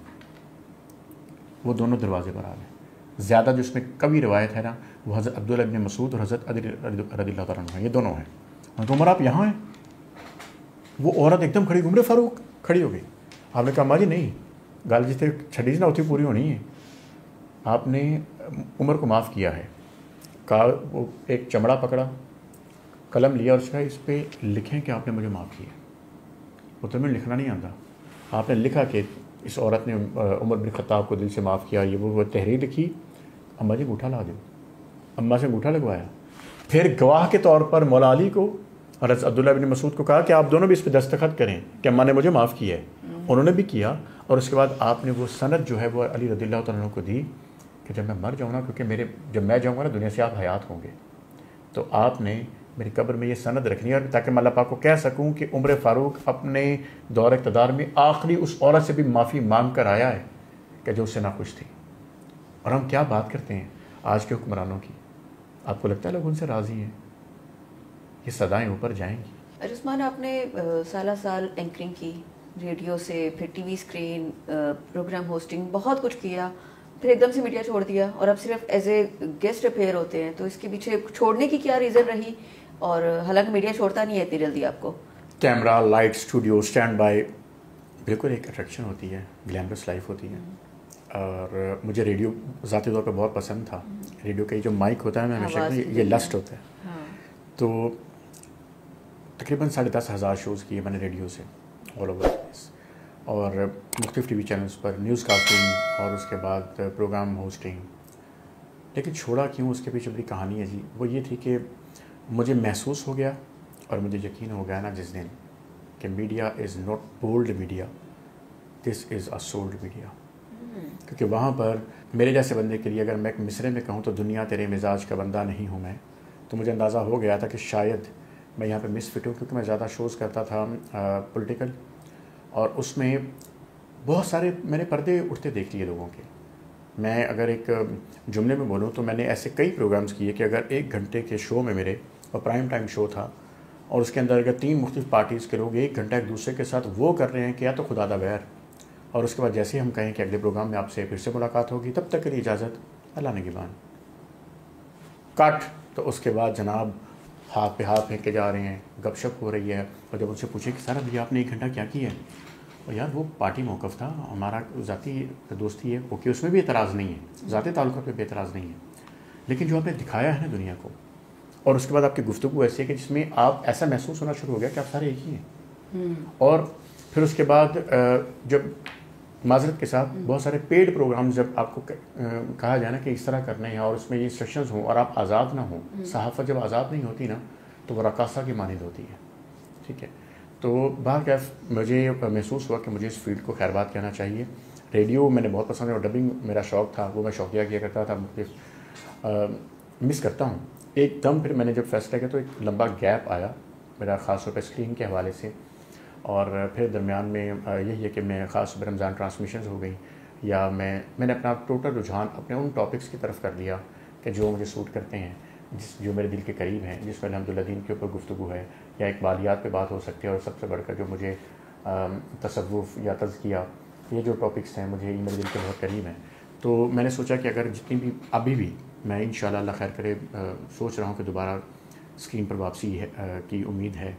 وہ دونوں دروازے پر آ گئے. زیادہ جو اس میں کبھی روایت ہے نا وہ حضرت عبداللہ ابن مسعود اور حضرت علی رضی اللہ تعالیٰ عنہ ہیں, یہ دونوں ہیں. تو عمر آپ یہاں ہیں. وہ عورت ایک دم کھڑی, عمر فاروق کھڑی ہو گئی. آپ نے کہا ماں جی نہیں, گل جتنے چھڈی نا اتنی پوری ہونی ہے. آپ نے عمر کو معاف کیا ہے, وہ ایک چمڑا پکڑا, قلم لیا اور اس کا اس پہ لکھیں کہ آپ نے مجھے معاف کیا. وہ تمہیں لکھنا نہیں آتا. آپ نے لکھا کہ اس عورت نے عمر بن خطاب کو دل سے معاف کیا. یہ وہ تحریر لکھی, اماں جی انگوٹھا لا دو. اماں سے انگوٹھا لگوایا. پھر گواہ کے طور پر مولا علی کو اور عبداللہ بن مسعود کو کہا کہ آپ دونوں بھی اس پہ دستخط کریں کہ اماں نے مجھے معاف کیا ہے. انہوں نے بھی کیا. اور اس کے بعد آپ نے وہ سند جو ہے وہ علی رضی اللہ تعالیٰ عنہ کو دی کہ جب میں مر جاؤں نا, کیونکہ جب میں جاؤں گا نا دنیا سے آپ حیات ہوں گے, تو آپ نے میری قبر میں یہ سند رکھنی ہے تاکہ میں اللہ پاک کو کہہ سکوں کہ عمر فاروق اپنے دور اقتدار میں آخری اس عورت سے بھی معافی مانگ کر آیا ہے کہ جو اس سے ناخوش تھی. اور ہم کیا بات کرتے ہیں آج کے حکمرانوں کی. آپ کو لگتا ہے لوگ ان سے راضی ہیں؟ یہ صدائیں اوپر جائیں گی. عثمان, آپ نے سالہ سال اینکرنگ کی, ریڈیو سے, پھر T V screen, programme hosting, بہت کچھ کیا, پھر ایک دم سے میڈیا چھوڑ دیا اور اب صرف ایز اے گیسٹ اپیئر ہوتے ہیں. تو اس کے پیچھے چھوڑنے کی کیا ریزن رہی؟ اور حالانکہ میڈیا چھوڑتا نہیں ہے اتنی جلدی آپ کو. Camera, light, studio, stand by, بالکل ایک اٹریکشن ہوتی ہے, گلیمرس لائف ہوتی ہے. اور مجھے ریڈیو ذاتی طور پہ بہت پسند تھا. ریڈیو کا جو مائک ہوتا ہے میں ہمیشہ یہ لسٹ ہوتا ہے. تو تقریباً 10,500 شوز کیے میں نے ریڈیو سے آل اوور پلیس, اور مختلف ٹی وی چینلز پر نیوز کاسٹنگ اور اس کے بعد پروگرام ہوسٹنگ. لیکن چھوڑا کیوں, اس کے پیچھے بڑی کہانی ہے جی. وہ یہ تھی کہ مجھے محسوس ہو گیا اور مجھے یقین ہو گیا نا جس دن کہ media is not bold media, this is a sold media. کیونکہ وہاں پر میرے جیسے بندے کے لیے اگر میں ایک مصرے میں کہوں تو دنیا تیرے مزاج کا بندہ نہیں ہوں میں, تو مجھے اندازہ ہو گیا تھا کہ شاید میں یہاں پہ مس فٹ ہوں. کیونکہ میں زیادہ شوز کرتا تھا پولیٹیکل, اور اس میں بہت سارے میں نے پردے اٹھتے دیکھ لیے لوگوں کے. میں اگر ایک جملے میں بولوں تو میں نے ایسے کئی پروگرامز کیے کہ اگر 1 گھنٹے کے شو میں میرے, اور پرائم ٹائم شو تھا, اور اس کے اندر اگر 3 مختلف پارٹیز کے لوگ 1 گھنٹہ ایک دوسرے کے ساتھ وہ کر رہے ہیں کہ یا تو خدا دا بیر, اور اس کے بعد جیسے ہم کہیں کہ اگلے پروگرام میں آپ سے پھر سے ملاقات ہوگی, تب تک کے لیے اجازت, اللہ نگہبان, کٹ. تو اس کے بعد جناب ہاتھ پہ ہاتھ پھینک کے جا رہے ہیں, گپ شپ ہو رہی ہے. اور جب ان سے پوچھے کہ سر ابھی آپ نے 1 گھنٹہ کیا کیا ہے, اور یار وہ پارٹی موقف تھا, ہمارا ذاتی دوستی ہے, اوکے اس میں بھی اعتراض نہیں ہے, ذاتی تعلقات پہ بھی اعتراض نہیں ہے, لیکن جو آپ نے دکھایا ہے نا دنیا کو, اور اس کے بعد آپ کی گفتگو ایسی ہے کہ جس میں آپ ایسا محسوس ہونا شروع ہو گیا کہ آپ سارے ایک ہی ہیں. اور پھر اس کے بعد جب معذرت کے ساتھ بہت سارے پیڈ پروگرام جب آپ کو کہا جائے نا کہ اس طرح کرنے ہیں اور اس میں یہ انسٹرکشنز ہوں اور آپ آزاد نہ ہوں, صحافت جب آزاد نہیں ہوتی نا تو وہ رقاصہ کی مانند ہوتی ہے. ٹھیک ہے, تو بہرکیف مجھے محسوس ہوا کہ مجھے اس فیلڈ کو خیر بات کہنا چاہیے. ریڈیو میں نے بہت پسند ہے, اور ڈبنگ میرا شوق تھا, وہ میں شوقیہ کیا کرتا تھا, مختلف مس کرتا ہوں. ایک دم پھر میں نے جب فیصلہ کیا تو ایک لمبا گیپ آیا میرا, خاص طور پہ اسکرین کے حوالے سے. اور پھر درمیان میں یہی ہے کہ میں خاص طور پہ رمضان ٹرانسمیشنز ہو گئی, یا میں نے اپنا ٹوٹل رجحان اپنے ان ٹاپکس کی طرف کر دیا کہ جو مجھے سوٹ کرتے ہیں, جو میرے دل کے قریب ہیں, جس میں الحمدللہ دین کے اوپر گفتگو ہے, یا اقبالیات پہ بات ہو سکتی ہے, اور سب سے بڑھ کر جو مجھے تصوف یا تزکیہ, یہ جو ٹاپکس ہیں مجھے میرے دل کے بہت قریب ہیں. تو میں نے سوچا کہ اگر جتنی بھی ابھی بھی میں انشاءاللہ اللہ خیر کرے سوچ رہا ہوں کہ دوبارہ اسکرین پر واپسی کی امید ہے,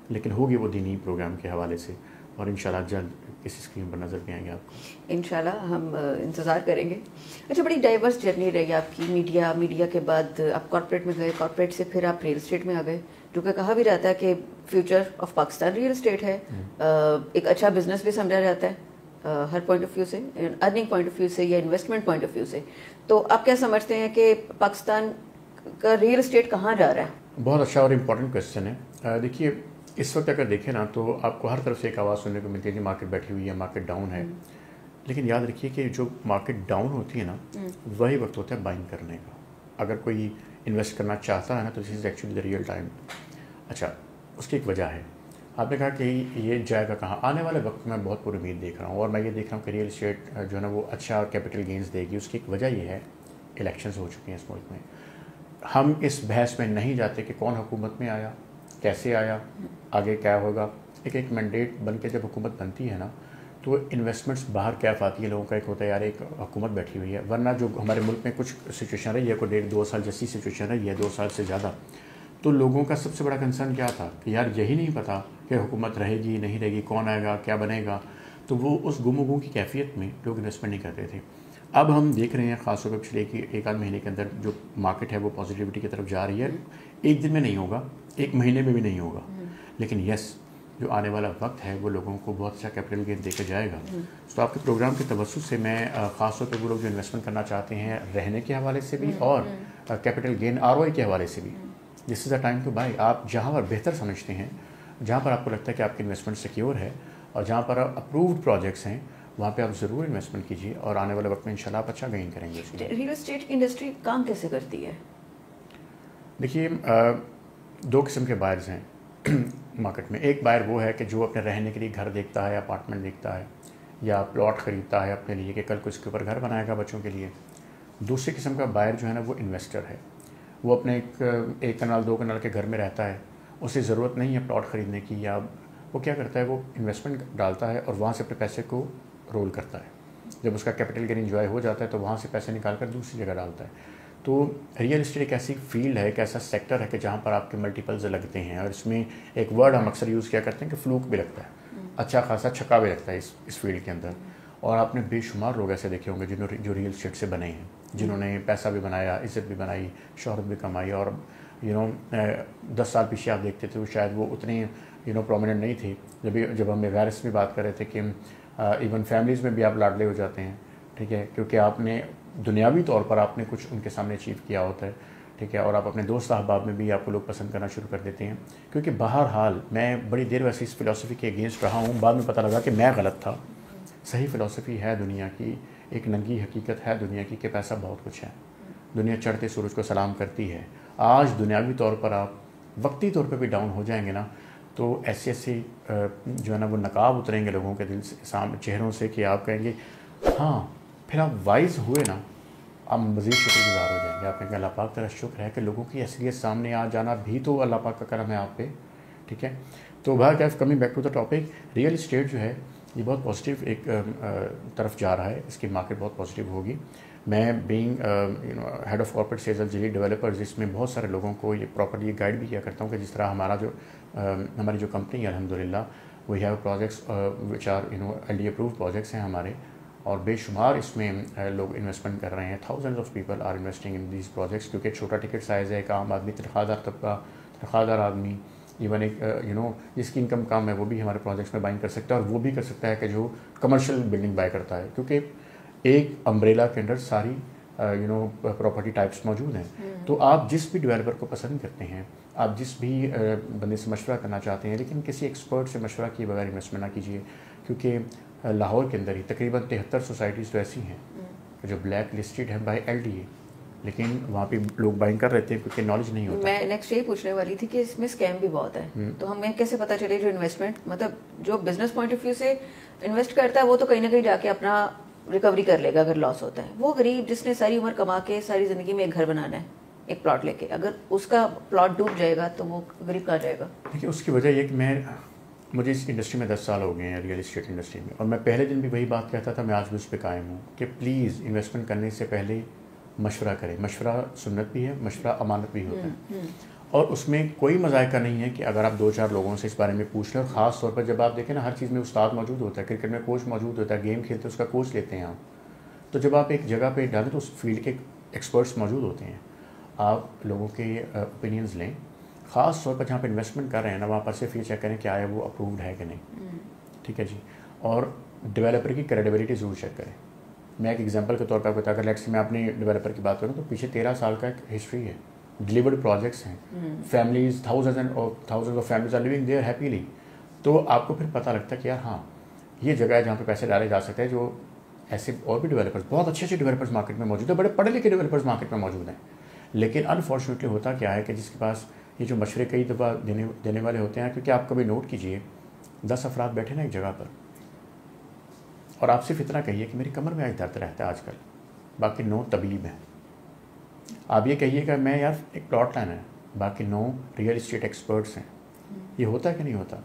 لیکن ہوگی وہ دینی پروگرام کے حوالے سے, اور انشاءاللہ جلد کسی اسکرین پر نظر بھی آئیں گے آپ کو. انشاءاللہ ہم انتظار کریں گے. اچھا, بڑی ڈائیورس جرنی رہی آپ کی. میڈیا کے بعد آپ کارپوریٹ میں گئے, کارپوریٹ سے پھر آپ ریل اسٹیٹ میں آ گئے, جو کہ کہا بھی جاتا ہے کہ future of Pakistan real estate ہے. ایک اچھا بزنس بھی سمجھا جاتا ہے ہر پوائنٹ آف ویو سے, ارننگ پوائنٹ آف ویو سے یا انویسٹمنٹ پوائنٹ آف ویو سے. تو آپ کیا سمجھتے ہیں کہ پاکستان کا ریل اسٹیٹ کہاں جا رہا ہے؟ بہت اچھا اور امپورٹنٹ کویشچن ہے. دیکھیے اس وقت اگر دیکھیں نا تو آپ کو ہر طرف سے ایک آواز سننے کو ملتی ہے کہ مارکیٹ بیٹھی ہوئی ہے, مارکیٹ ڈاؤن ہے. لیکن یاد رکھیے کہ جو مارکیٹ ڈاؤن ہوتی ہے نا وہی وقت ہوتا ہے بائنگ کرنے کا. اگر کوئی انویسٹ کرنا چاہتا ہے نا تو this is actually the real time. اچھا, اس کی ایک وجہ ہے. آپ نے کہا کہ یہ جائے گا کہاں. آنے والے وقت میں بہت پر امید دیکھ رہا ہوں, اور میں یہ دیکھ رہا ہوں کہ ریئل اسٹیٹ جو ہے نا وہ اچھا کیپٹل گینز دے گی. اس کی ایک وجہ یہ ہے, الیکشنز ہو چکی ہیں اس ملک میں. ہم اس بحث میں نہیں جاتے کہ کون حکومت میں آیا, کیسے آیا, آگے کیا ہوگا. ایک مینڈیٹ بن کے جب حکومت بنتی ہے نا تو انویسٹمنٹس باہر کیف آتی ہے لوگوں کا. ایک ہوتا ہے یار ایک حکومت بیٹھی ہوئی ہے, ورنہ جو ہمارے ملک میں کچھ سچویشن رہی ہے, کوئی 1.5-2 سال جیسی سچویشن رہی ہے, 2 سال سے زیادہ, تو لوگوں کا سب سے بڑا کنسرن کیا تھا کہ یار یہی نہیں پتا کہ حکومت رہے گی نہیں رہے گی, کون آئے گا, کیا بنے گا. تو وہ اس گم و گم کی کیفیت میں لوگ انویسٹمنٹ نہیں کرتے تھے. اب ہم دیکھ رہے ہیں خاص طور پہ پچھلے ایک آدھ مہینے کے اندر جو مارکیٹ ہے وہ پازیٹیوٹی کی طرف جا رہی ہے. ایک دن میں نہیں ہوگا, ایک مہینے میں بھی نہیں ہوگا, لیکن یس جو آنے والا وقت ہے وہ لوگوں کو بہت اچھا کیپٹل گین دے کے جائے گا. تو آپ کے پروگرام کے توسط سے میں خاص طور پہ وہ لوگ جو انویسٹمنٹ کرنا چاہتے ہیں رہنے کے حوالے سے بھی اور کیپٹل گین ROI کے حوالے سے بھی, دس از اے ٹائم ٹو بائی. آپ جہاں پر بہتر سمجھتے ہیں, جہاں پر آپ کو لگتا ہے کہ آپ کی انویسٹمنٹ سیکیور ہے اور جہاں پر اپرووڈ پروجیکٹس ہیں, وہاں پہ آپ ضرور انویسٹمنٹ کیجیے اور آنے والے وقت میں انشاءاللہ آپ اچھا گین کریں گے. ریئل اسٹیٹ کی انڈسٹری کام کیسے کرتی ہے؟ دیکھیے 2 قسم کے بائرز ہیں مارکیٹ میں. ایک بائر وہ ہے کہ جو اپنے رہنے کے لیے گھر دیکھتا ہے, اپارٹمنٹ دیکھتا ہے یا پلاٹ خریدتا ہے اپنے لیے کہ کل کو اس کے اوپر گھر بنائے گا بچوں کے لیے. دوسری قسم کا بائر جو ہے نا وہ انویسٹر ہے. وہ اپنے ایک کنال 2 کنال کے گھر میں رہتا ہے, اسے ضرورت نہیں ہے پلاٹ خریدنے کی, یا وہ کیا کرتا ہے وہ انویسٹمنٹ ڈالتا ہے اور وہاں سے اپنے پیسے کو رول کرتا ہے. جب اس کا کیپٹل گین انجوائے ہو جاتا ہے تو وہاں سے پیسے نکال کر دوسری جگہ ڈالتا ہے. تو ریئل اسٹیٹ ایک ایسی فیلڈ ہے, ایک ایسا سیکٹر ہے کہ جہاں پر آپ کے ملٹیپلز لگتے ہیں, اور اس میں ایک ورڈ ہم اکثر یوز کیا کرتے ہیں کہ فلوک بھی لگتا ہے, اچھا خاصا چھکا بھی لگتا ہے اس فیلڈ کے اندر. اور آپ نے بے شمار لوگ ایسے دیکھے ہوں گے جو ریئل اسٹیٹ سے بنے ہیں, جنہوں نے پیسہ بھی بنایا, عزت بھی بنائی, شہرت بھی کمائی. اور 10 سال پیچھے آپ دیکھتے تھے شاید وہ اتنے پرومیننٹ نہیں تھے. جب ہم ویرس میں بات کر رہے تھے کہ ایون فیملیز میں بھی آپ لاڈلے ہو جاتے ہیں, ٹھیک ہے, کیونکہ آپ نے دنیاوی طور پر آپ نے کچھ ان کے سامنے اچیو کیا ہوتا ہے, ٹھیک ہے, اور آپ اپنے دوست احباب میں بھی آپ کو لوگ پسند کرنا شروع کر دیتے ہیں. کیونکہ بہرحال میں بڑی دیر ویسے اس فلاسفی کے اگینسٹ رہا ہوں, بعد میں پتہ لگا کہ میں غلط تھا. صحیح فلاسفی ہے دنیا کی, ایک ننگی حقیقت ہے دنیا کی کہ پیسہ بہت کچھ ہے. دنیا چڑھتے سورج کو سلام کرتی ہے. آج دنیاوی طور پر آپ وقتی طور پہ بھی ڈاؤن ہو جائیں گے نا, تو ایسے جو ہے نا وہ نقاب اتریں گے لوگوں کے دل سے, چہروں سے, کہ آپ کہیں گے ہاں پھر آپ وائز ہوئے نا, آپ مزید شکر گزار ہو جائیں گے. آپ کہیں گے اللہ پاک تیرا شکر ہے کہ لوگوں کی اصلیت سامنے آ جانا بھی تو اللہ پاک کا کرم ہے آپ پہ, ٹھیک ہے. تو بہرکیف coming back to the topic, real estate جو ہے یہ بہت پازیٹیو ایک طرف جا رہا ہے, اس کی مارکیٹ بہت پازیٹیو ہوگی. میں being head of corporate sales G developers, اس میں بہت سارے لوگوں کو یہ پراپرلی گائیڈ بھی کیا کرتا ہوں کہ جس طرح ہماری جو کمپنی ہے الحمدللہ we have projects which are LD approved projects ہیں ہمارے, اور بے شمار اس میں لوگ انویسٹمنٹ کر رہے ہیں. Thousands of people are investing in these projects, کیونکہ چھوٹا ٹکٹ سائز ہے, ایک عام آدمی, تنخواہ دار طبقہ, تنخواہ دار آدمی, ایون ایک جس کی انکم کم ہے وہ بھی ہمارے پروجیکٹس میں بائنگ کر سکتا ہے, اور وہ بھی کر سکتا ہے کہ جو کمرشل بلڈنگ بائی کرتا ہے, کیونکہ ایک امبریلا کے انڈر ساری پراپرٹی ٹائپس موجود ہیں. تو آپ جس بھی ڈیولپر کو پسند کرتے ہیں, آپ جس بھی بندے سے مشورہ کرنا چاہتے ہیں, لیکن کسی ایکسپرٹ سے مشورہ کیے بغیر انویسٹمنٹ نہ کیجیے, کیونکہ لاہور کے اندر ہی تقریباً 73 سوسائٹیز تو ایسی ہیں جو بلیک لسٹڈ ہیں بائی LDA, لیکن وہاں پہ لوگ بائنگ کر رہے تھے کیونکہ نالج نہیں ہوتا. میں نیکسٹ یہ پوچھنے والی تھی کہ اس میں اسکیم بھی بہت ہے, تو ہمیں کیسے پتہ چلے جو انویسٹمنٹ مطلب جو بزنس پوائنٹ آف ویو سے انویسٹ کرتا ہے وہ تو کہیں نہ کہیں جا کے اپنا ریکوری کر لے گا اگر لاس ہوتا ہے. وہ غریب جس نے ساری عمر کما کے ساری زندگی میں ایک گھر بنانا ہے ایک پلاٹ لے کے, اگر اس کا پلاٹ ڈوب جائے گا تو وہ غریب کہاں جائے گا؟ دیکھیے اس کی وجہ یہ کہ مجھے اس انڈسٹری میں 10 سال ہو گئے ہیں, ریئل اسٹیٹ انڈسٹری میں, اور میں پہلے دن بھی وہی بات کہتا تھا, میں آج بھی اس پہ قائم ہوں کہ پلیز انویسٹمنٹ کرنے سے پہلے مشورہ کریں. مشورہ سنت بھی ہے, مشورہ امانت بھی ہوتا ہے, اور اس میں کوئی مذائقہ نہیں ہے کہ اگر آپ 2-4 لوگوں سے اس بارے میں پوچھ لیں. اور خاص طور پر جب آپ دیکھیں نا ہر چیز میں استاد موجود ہوتا ہے, کرکٹ میں کوچ موجود ہوتا ہے, گیم کھیلتے اس کا کوچ لیتے ہیں آپ, تو جب آپ ایک جگہ پہ ڈالیں تو اس فیلڈ کے ایکسپرٹس موجود ہوتے ہیں. آپ لوگوں کے اوپینینز لیں, خاص طور پر جہاں پہ انویسٹمنٹ کر رہے ہیں نا وہاں پر صرف یہ چیک کریں کہ آیا وہ اپرووڈ ہے کہ نہیں, ٹھیک ہے جی. اور ڈیولپر کی کریڈیبلٹی ضرور چیک کریں. میں ایک ایگزامپل کے طور پر بتا کر لیٹس میں اپنے ڈیولپر کی بات کروں تو پیچھے 13 سال کا ایک ہسٹری ہے, ڈلیورڈ پروجیکٹس ہیں, families thousand of families are living there happily. تو آپ کو پھر پتہ لگتا ہے کہ یار ہاں یہ جگہ ہے جہاں پہ پیسے ڈالے جا سکتے ہیں. جو ایسے اور بھی ڈیولپرز, بہت اچھے ڈیولپرز مارکیٹ میں موجود ہیں, بڑے پڑھے لکھے ڈیولپرز مارکیٹ میں موجود ہیں, لیکن انفارچونیٹلی ہوتا کیا ہے کہ جس کے پاس یہ جو مشورے کئی دفعہ دینے والے ہوتے ہیں, کیونکہ آپ کبھی نوٹ کیجئے 10 افراد بیٹھے نا ایک جگہ پر, اور آپ صرف اتنا کہیے کہ میری کمر میں آج درد رہتا ہے آج کل, باقی 9 طبیب ہیں. آپ یہ کہیے کہ میں یار ایک پلاٹ لینا ہے, باقی 9 ریئل اسٹیٹ ایکسپرٹس ہیں. یہ ہوتا ہے کہ نہیں ہوتا؟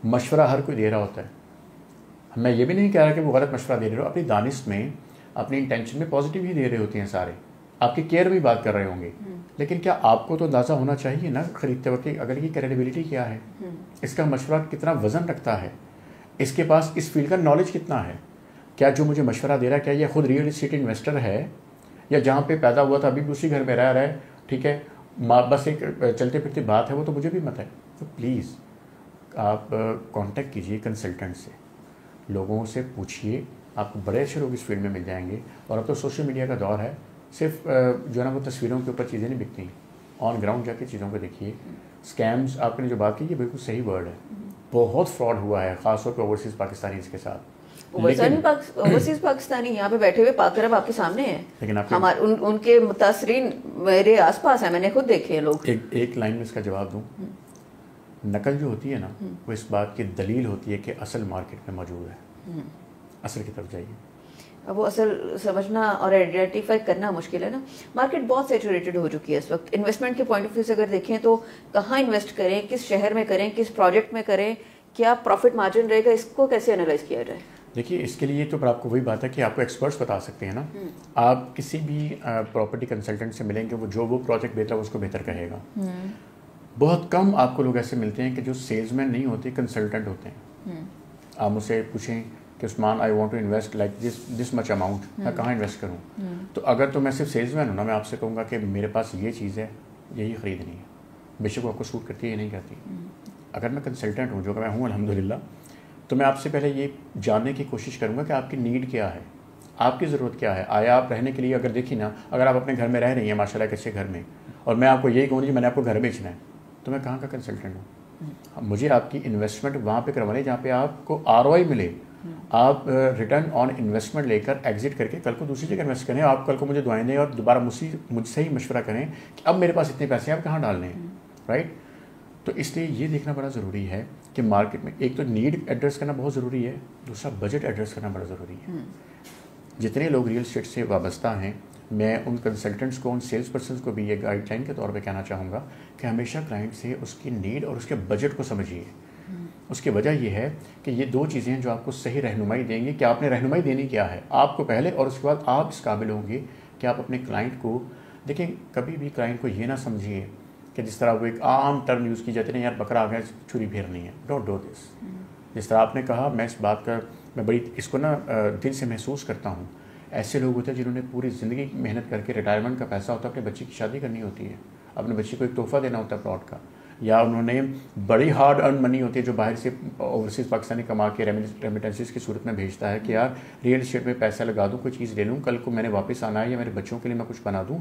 مشورہ ہر کوئی دے رہا ہوتا ہے. میں یہ بھی نہیں کہہ رہا کہ وہ غلط مشورہ دے رہے ہو, اپنی دانش میں اپنی انٹینشن میں پازیٹیو ہی دے رہے ہوتے ہیں سارے, آپ کی کیئر بھی بات کر رہے ہوں گے, لیکن کیا آپ کو تو اندازہ ہونا چاہیے نا خریدتے وقت اگر کی کریڈیبلٹی کیا ہے, اس کا مشورہ کتنا وزن رکھتا ہے. اس کے پاس اس فیلڈ کا نالج کتنا ہے, کیا جو مجھے مشورہ دے رہا ہے کیا یہ خود ریئل اسٹیٹ انویسٹر ہے, یا جہاں پہ پیدا ہوا تھا ابھی بھی اسی گھر میں رہ رہا ہے, ٹھیک ہے, بس ایک چلتے پھرتی بات ہے, وہ تو مجھے بھی مت ہے. تو پلیز آپ کانٹیکٹ کیجیے کنسلٹنٹ سے, لوگوں سے پوچھیے, آپ کو بڑے اچھے لوگ اس فیلڈ میں مل جائیں گے. اور اب تو سوشل میڈیا کا دور ہے, صرف جو ہے نا وہ تصویروں کے اوپر چیزیں نہیں بکتی, آن گراؤنڈ جا کے چیزوں کو دیکھیے. اسکیمز آپ نے جو بات کی یہ بالکل صحیح ورڈ ہے, بہت فراڈ ہوا ہے خاص طور پہ اوورسیز پاکستانیز کے ساتھ. اوورسیز پاکستانی یہاں پہ بیٹھے ہوئے پاک عرب آپ کے سامنے ہیں, لیکن ان کے متاثرین میرے آس پاس ہیں, میں نے خود دیکھے ہیں لوگ. ایک لائن میں اس کا جواب دوں, نقل جو ہوتی ہے نا وہ اس بات کی دلیل ہوتی ہے کہ اصل مارکیٹ میں موجود ہے, اصل کی طرف جائیے. اب وہ اصل سمجھنا اور آئیڈینٹیفائی کرنا مشکل ہے نا. مارکیٹ بہت سیچوریٹڈ ہو چکی ہے اس وقت. انویسٹمنٹ کے پوائنٹ آف ویو سے اگر دیکھیں تو کہاں انویسٹ کریں, کس شہر میں کریں, کس پروجیکٹ میں کریں, کیا پروفٹ مارجن رہے گا, اس کو کیسے انالائز کیا جائے؟ دیکھیے اس کے لیے تو آپ کو وہی بات ہے کہ آپ کو ایکسپرٹس بتا سکتے ہیں نا. آپ کسی بھی پراپرٹی کنسلٹنٹ سے ملیں گے, وہ پروجیکٹ بہتر ہے اس کو بہتر کہے گا. بہت کم آپ کو لوگ ایسے ملتے ہیں کہ جو سیلز مین نہیں ہوتے, کنسلٹنٹ ہوتے ہیں. آپ مجھ سے پوچھیں کہ Usman I want to invest like this much amount, میں کہاں انویسٹ کروں؟ تو اگر تو میں صرف سیلز مین ہوں نا, میں آپ سے کہوں گا کہ میرے پاس یہ چیز ہے, یہی خریدنی ہے, بے شک وہ آپ کو سوٹ کرتی ہے یا نہیں کرتی. اگر میں کنسلٹنٹ ہوں, جو کہ میں ہوں الحمدللہ, تو میں آپ سے پہلے یہ جاننے کی کوشش کروں گا کہ آپ کی نیڈ کیا ہے, آپ کی ضرورت کیا ہے. آیا آپ رہنے کے لیے اگر دیکھیں نا, اگر آپ اپنے گھر میں رہ رہی ہیں ماشاء اللہ ایک اچھے گھر میں, اور میں آپ کو یہی کہوں گی میں نے آپ کو گھر بیچنا ہے, تو میں کہاں کا کنسلٹنٹ ہوں؟ مجھے آپ کی انویسٹمنٹ وہاں پہ کروانے جہاں پہ آپ کو ROI ملے. آپ ریٹرن آن انویسٹمنٹ لے کر ایگزٹ کر کے کل کو دوسری جگہ انویسٹ کریں. آپ کل کو مجھے دعائیں دیں اور دوبارہ مجھ سے ہی مشورہ کریں کہ اب میرے پاس اتنے پیسے ہیں, آپ کہاں ڈالنے ہیں, رائٹ. تو اس لیے یہ دیکھنا بڑا ضروری ہے کہ مارکیٹ میں ایک تو نیڈ ایڈریس کرنا بہت ضروری ہے, دوسرا بجٹ ایڈریس کرنا بڑا ضروری ہے. جتنے لوگ ریئل اسٹیٹ سے وابستہ ہیں, میں ان کنسلٹنٹس کو, ان سیلس پرسنس کو بھی یہ گائیڈ لائن کے طور پہ کہنا چاہوں گا کہ ہمیشہ کلائنٹ سے اس کی نیڈ اور اس کے بجٹ کو سمجھیے. اس کی وجہ یہ ہے کہ یہ دو چیزیں ہیں جو آپ کو صحیح رہنمائی دیں گے کہ آپ نے رہنمائی دینی کیا ہے آپ کو پہلے, اور اس کے بعد آپ اس قابل ہوں گے کہ آپ اپنے کلائنٹ کو دیکھیں. کبھی بھی کلائنٹ کو یہ نہ سمجھیے کہ جس طرح وہ ایک عام ٹرم یوز کی جاتی ہے, یار بکرا آ گیا چھری پھیرنی ہے. Don't do this. جس طرح آپ نے کہا, میں اس بات کا میں بڑی اس کو نا دل سے محسوس کرتا ہوں. ایسے لوگ ہوتے ہیں جنہوں نے پوری زندگی محنت کر کے ریٹائرمنٹ کا پیسہ ہوتا ہے, اپنے بچے کی شادی کرنی ہوتی ہے, اپنے بچے کو ایک تحفہ دینا ہوتا ہے پلاٹ کا, یا انہوں نے بڑی ہارڈ ارن منی ہوتی ہے جو باہر سے اوورسیز پاکستانی کما کے ریمیٹنسز کی صورت میں بھیجتا ہے کہ یار ریئل اسٹیٹ میں پیسہ لگا دوں, کوئی چیز لے لوں, کل کو میں نے واپس آنا ہے یا میرے بچوں کے لیے میں کچھ بنا دوں.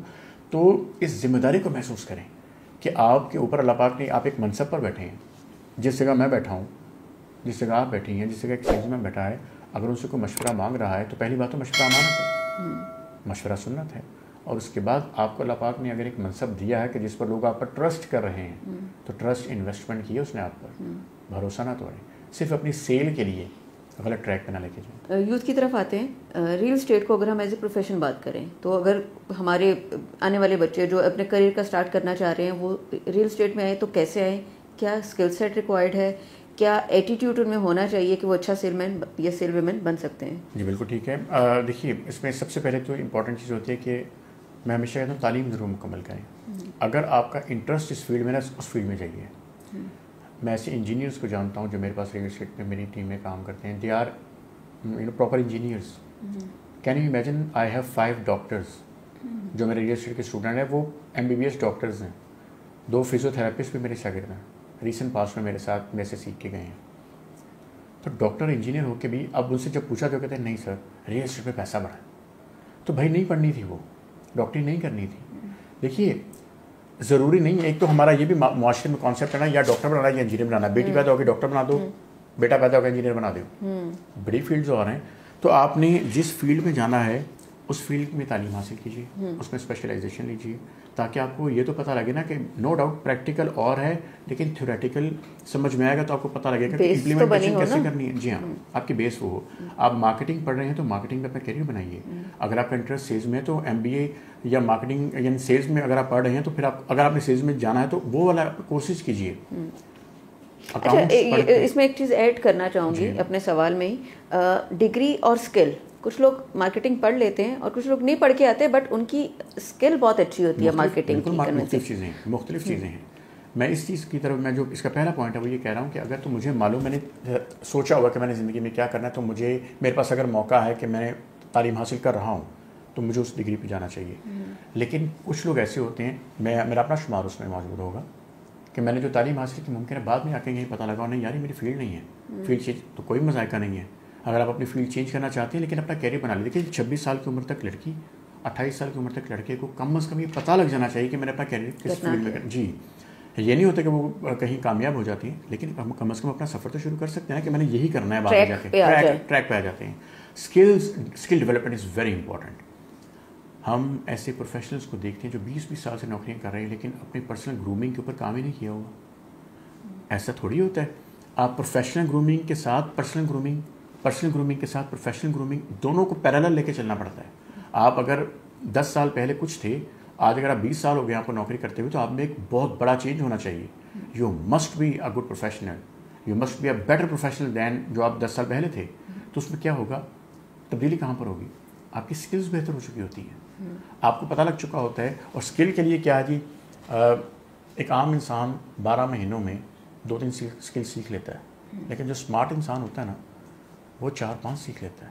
تو اس ذمہ داری کو محسوس کریں کہ آپ کے اوپر اللہ پاک نے, آپ ایک منصب پر بیٹھے ہیں. جس جگہ میں بیٹھا ہوں, جس جگہ آپ بیٹھی ہیں, جس جگہ ایک سیلز مین بیٹھا ہے, اگر ان سے کوئی مشورہ مانگ رہا ہے تو پہلی بات تو مشورہ امانت ہے, مشورہ سنت ہے. اور اس کے بعد آپ کو اللہ پاک نے اگر ایک منصب دیا ہے کہ جس پر لوگ آپ پر ٹرسٹ کر رہے ہیں, تو ٹرسٹ انویسٹمنٹ کی ہے اس نے آپ پر, بھروسہ نہ توڑیں. صرف اپنی سیل کے لیے غلط ٹریک پہ نہ لے کے جائیں. یوتھ کی طرف آتے ہیں. ریئل اسٹیٹ کو اگر ہم ایز اے پروفیشن بات کریں تو اگر ہمارے آنے والے بچے جو اپنے کریئر کا سٹارٹ کرنا چاہ رہے ہیں وہ ریئل اسٹیٹ میں آئیں تو کیسے آئیں, کیا اسکل سیٹ ریکوائرڈ ہے, کیا ایٹیٹیوڈ ان میں ہونا چاہیے کہ وہ اچھا سیل مین یا سیل ویمن بن سکتے ہیں؟ جی بالکل ٹھیک ہے. دیکھیے اس میں سب سے پہلے تو امپورٹنٹ چیز ہوتی ہے کہ میں ہمیشہ کہتا ہوں تعلیم ضرور مکمل کریں. اگر آپ کا انٹرسٹ اس فیلڈ میں نا, اس فیلڈ میں جائیے. میں ایسے انجینئرس کو جانتا ہوں جو میرے پاس ریئل اسٹیٹ میں میری ٹیم میں کام کرتے ہیں. They are proper engineers. Can you imagine I have 5 doctors جو میرے ریئل اسٹیٹ کے اسٹوڈنٹ ہیں, وہ MBBS ڈاکٹرز ہیں. 2 فزیوتھراپسٹ بھی میرے شاگرد ہیں, ریسنٹ پاس میں میرے ساتھ میں سے سیکھ کے گئے ہیں. تو ڈاکٹر انجینئر ہو کے بھی اب ان سے جب پوچھا تو کہتے ہیں نہیں سر ریئل اسٹیٹ میں پیسہ بڑھا. تو بھائی نہیں پڑھنی تھی, وہ ڈاکٹری نہیں کرنی تھی. دیکھیے ضروری نہیں ہے, ایک تو ہمارا یہ بھی معاشرے میں کانسیپٹ ہے نا, یا ڈاکٹر بنانا یا انجینئر بنانا. بیٹی پیدا ہو کے ڈاکٹر بنا دو, بیٹا پیدا ہو کے انجینئر بنا دو. بڑی فیلڈز اور ہیں. تو آپ نے جس فیلڈ میں جانا ہے اس فیلڈ میں تعلیم حاصل کیجیے, اس میں اسپیشلائزیشن لیجیے, تاکہ آپ کو یہ تو پتہ لگے نا کہ نو ڈاؤٹ پریکٹیکل اور ہے لیکن تھیوریٹیکل سمجھ میں آئے گا تو آپ کو پتہ لگے گا کہ امپلیمنٹیشن کیسے کرنی ہے. جی ہاں, آپ کی بیس وہ ہو. آپ مارکیٹنگ پڑھ رہے ہیں تو مارکیٹنگ میں اپنا کیریئر بنائیے. اگر آپ کا انٹرسٹ سیلز میں تو MBA یا مارکیٹنگ یعنی سیلز میں اگر آپ پڑھ رہے ہیں تو پھر آپ اگر آپ نے سیلز میں جانا ہے تو وہ والا کورسز کیجیے. اچھا, اس میں ایک چیز ایڈ کرنا چاہوں گی اپنے سوال میں ہی, ڈگری اور اسکل. کچھ لوگ مارکیٹنگ پڑھ لیتے ہیں اور کچھ لوگ نہیں پڑھ کے آتے, بٹ ان کی اسکل بہت اچھی ہوتی ہے مارکیٹنگ کی. مختلف چیزیں ہیں. میں اس چیز کی طرف میں جو اس کا پہلا پوائنٹ ہے وہ یہ کہہ رہا ہوں کہ اگر تو مجھے معلوم میں نے سوچا ہوا کہ میں نے زندگی میں کیا کرنا ہے تو مجھے میرے پاس اگر موقع ہے کہ میں تعلیم حاصل کر رہا ہوں تو مجھے اس ڈگری پہ جانا چاہیے. لیکن کچھ لوگ ایسے ہوتے ہیں, میرا اپنا شمار اس میں موجود ہوگا, کہ میں نے جو تعلیم حاصل کی ممکن ہے بعد میں آ کے یہی پتہ لگا نہیں یار یہ میری فیلڈ نہیں ہے, فیلڈ چینج تو کوئی مذائقہ نہیں ہے. اگر آپ اپنی فیلڈ چینج کرنا چاہتے ہیں لیکن اپنا کیریئر بنا لیجیے. دیکھیے 26 سال کی عمر تک لڑکی, 28 سال کی عمر تک لڑکے کو کم از کم یہ پتہ لگ جانا چاہیے کہ میں نے اپنا کیریئر کس فیلڈ میں کرنا. جی یہ نہیں ہوتا کہ وہ کہیں کامیاب ہو جاتی ہیں, لیکن ہم کم از کم اپنا سفر تو شروع کر سکتے ہیں کہ میں نے یہی کرنا ہے. بعد میں جا کے ٹریک پہ آ جاتے ہیں. Skill development is very important. ہم ایسے پروفیشنلس کو دیکھتے ہیں جو 20 سال سے نوکریاں کر رہے ہیں لیکن اپنی پرسنل گرومنگ کے اوپر کام ہی نہیں کیا ہوا. ایسا تھوڑی ہوتا ہے. آپ پروفیشنل گرومنگ کے ساتھ پرسنل گرومنگ کے ساتھ پروفیشنل گرومنگ دونوں کو پیرالل لے کے چلنا پڑتا ہے. آپ اگر 10 سال پہلے کچھ تھے, آج اگر آپ 20 سال ہو گئے آپ کو نوکری کرتے ہوئے, تو آپ میں ایک بہت بڑا چینج ہونا چاہیے. You must be a good professional, you must be a better professional than جو آپ 10 سال پہلے تھے. تو اس میں کیا ہوگا, تبدیلی کہاں پر ہوگی؟ آپ کی اسکلز بہتر ہو چکی ہوتی ہیں, آپ کو پتہ لگ چکا ہوتا ہے. اور اسکل کے لیے کیا ہے جی, ایک عام انسان 12 مہینوں میں 2-3 اسکل سیکھ لیتا ہے, لیکن جو اسمارٹ انسان ہوتا ہے نا وہ 4-5 سیکھ لیتا ہے.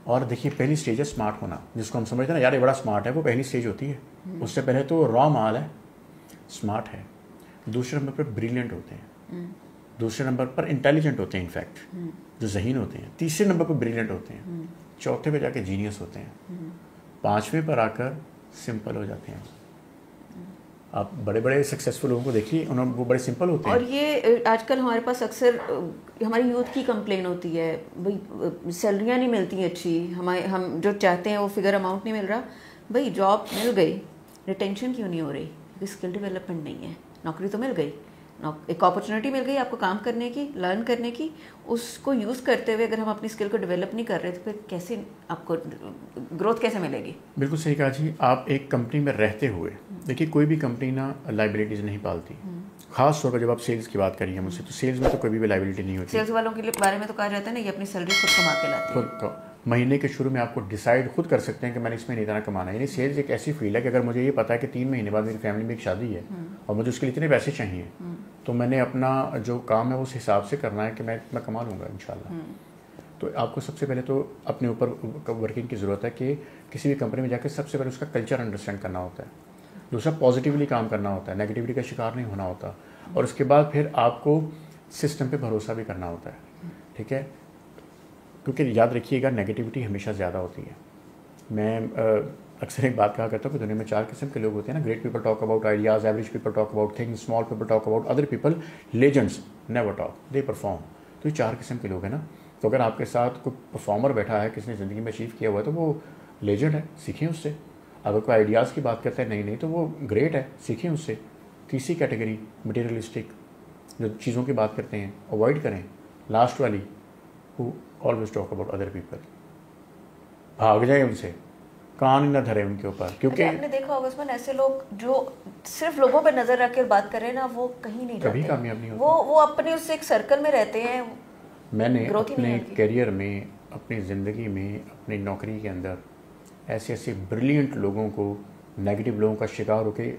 اور دیکھیے پہلی اسٹیج ہے اسمارٹ ہونا, جس کو ہم سمجھتے ہیں نا یار یہ بڑا اسمارٹ ہے, وہ پہلی اسٹیج ہوتی ہے. اس سے پہلے تو را مال ہے, اسمارٹ ہے. دوسرے نمبر پر بریلینٹ ہوتے ہیں, دوسرے نمبر پر انٹیلیجنٹ ہوتے ہیں, انفیکٹ جو ذہین ہوتے ہیں. تیسرے نمبر پر بریلینٹ ہوتے ہیں, چوتھے پہ جا کے جینیس ہوتے ہیں, 5ویں پر آ کر سمپل ہو جاتے ہیں. آپ بڑے بڑے سکسیزفل لوگوں کو دیکھیے, وہ بڑے سمپل ہوتے ہیں. اور یہ آج کل ہمارے پاس اکثر ہماری یوتھ کی کمپلین ہوتی ہے, بھائی سیلریاں نہیں ملتی اچھی, ہم جو چاہتے ہیں وہ فگر اماؤنٹ نہیں مل رہا. بھائی جاب مل گئی, ریٹینشن کیوں نہیں ہو رہی؟ کیونکہ اسکل ڈیولپمنٹ نہیں ہے. نوکری تو مل گئی, ایک اپرچونیٹی مل گئی آپ کو کام کرنے کی, لرن کرنے کی, اس کو یوز کرتے ہوئے اگر ہم اپنی اسکل کو ڈیولپ نہیں کر رہے تو پھر کیسے آپ کو گروتھ کیسے ملے گی؟ بالکل صحیح کہا جی. آپ ایک کمپنی میں رہتے ہوئے دیکھیے کوئی بھی کمپنی نا لائبلٹیز نہیں پالتی, خاص طور پر جب آپ سیلز کی بات کریے مجھ سے, تو سیلز میں تو کوئی بھی لائبلٹی نہیں ہوتی. سیلز والوں کے بارے میں تو کہا جاتا ہے نا یہ اپنی سیلری خود کما کے لاتے ہیں. خود مہینے کے شروع میں آپ کو ڈیسائیڈ خود کر سکتے ہیں کہ میں نے اس میں اتنا کمانا ہے. یعنی سیلز ایک ایسی فیلڈ ہے کہ اگر مجھے یہ پتا ہے کہ 3 مہینے بعد میری فیملی میں ایک شادی ہے اور مجھے اس کے لیے اتنے پیسے چاہیے, تو میں نے اپنا جو کام ہے اس حساب سے کرنا ہے کہ میں اتنا کما لوں گا انشاءاللہ. تو آپ کو سب سے پہلے تو اپنے اوپر ورکنگ کی ضرورت ہے کہ کسی بھی کمپنی میں جا کے سب سے پہلے اس کا کلچر انڈرسٹینڈ کرنا ہوتا ہے. دوسرا پازیٹیولی کام کرنا ہوتا ہے, نیگیٹیوٹی کا شکار نہیں ہونا ہوتا. اور اس کے بعد پھر آپ کو سسٹم پہ بھروسہ بھی کرنا ہوتا ہے. ٹھیک ہے, کیونکہ یاد رکھیے گا نیگیٹیوٹی ہمیشہ زیادہ ہوتی ہے. میں اکثر ایک بات کہا کرتا ہوں کہ دنیا میں 4 قسم کے لوگ ہوتے ہیں نا. Great people talk about ideas, average people talk about things, small people talk about other people, Legendre's never talk, they perform. تو یہ 4 قسم کے لوگ ہیں نا. تو اگر آپ کے ساتھ کوئی پرفارمر بیٹھا ہے, کس نے زندگی میں اچیو کیا ہوا ہے, تو وہ لیجنڈ ہے, سیکھیں اس سے. اگر کوئی آئیڈیاز کی بات کرتا ہے نہیں تو وہ گریٹ ہے, سیکھیں اس سے. تیسری کیٹیگری مٹیریلسٹک, جو چیزوں کی بات کرتے ہیں اوائڈ کریں. لاسٹ والی who always talk about other people, بھاگ جائیں ان سے, کان نہ دھرے ان کے اوپر. کیونکہ آپ نے دیکھا ہوگا عثمان ایسے لوگ جو صرف لوگوں پہ نظر رکھ کر بات کر رہے ہیں نا, وہ کہیں نہیں کبھی جاتے, کامیاب نہیں ہوتے. وہ اپنے اس ایک سرکل میں رہتے ہیں. میں نے اپنے کیریئر میں, اپنی زندگی میں, اپنی نوکری کے اندر ایسے بریلینٹ لوگوں کو, نیگیٹو لوگوں کا شکار ہو کے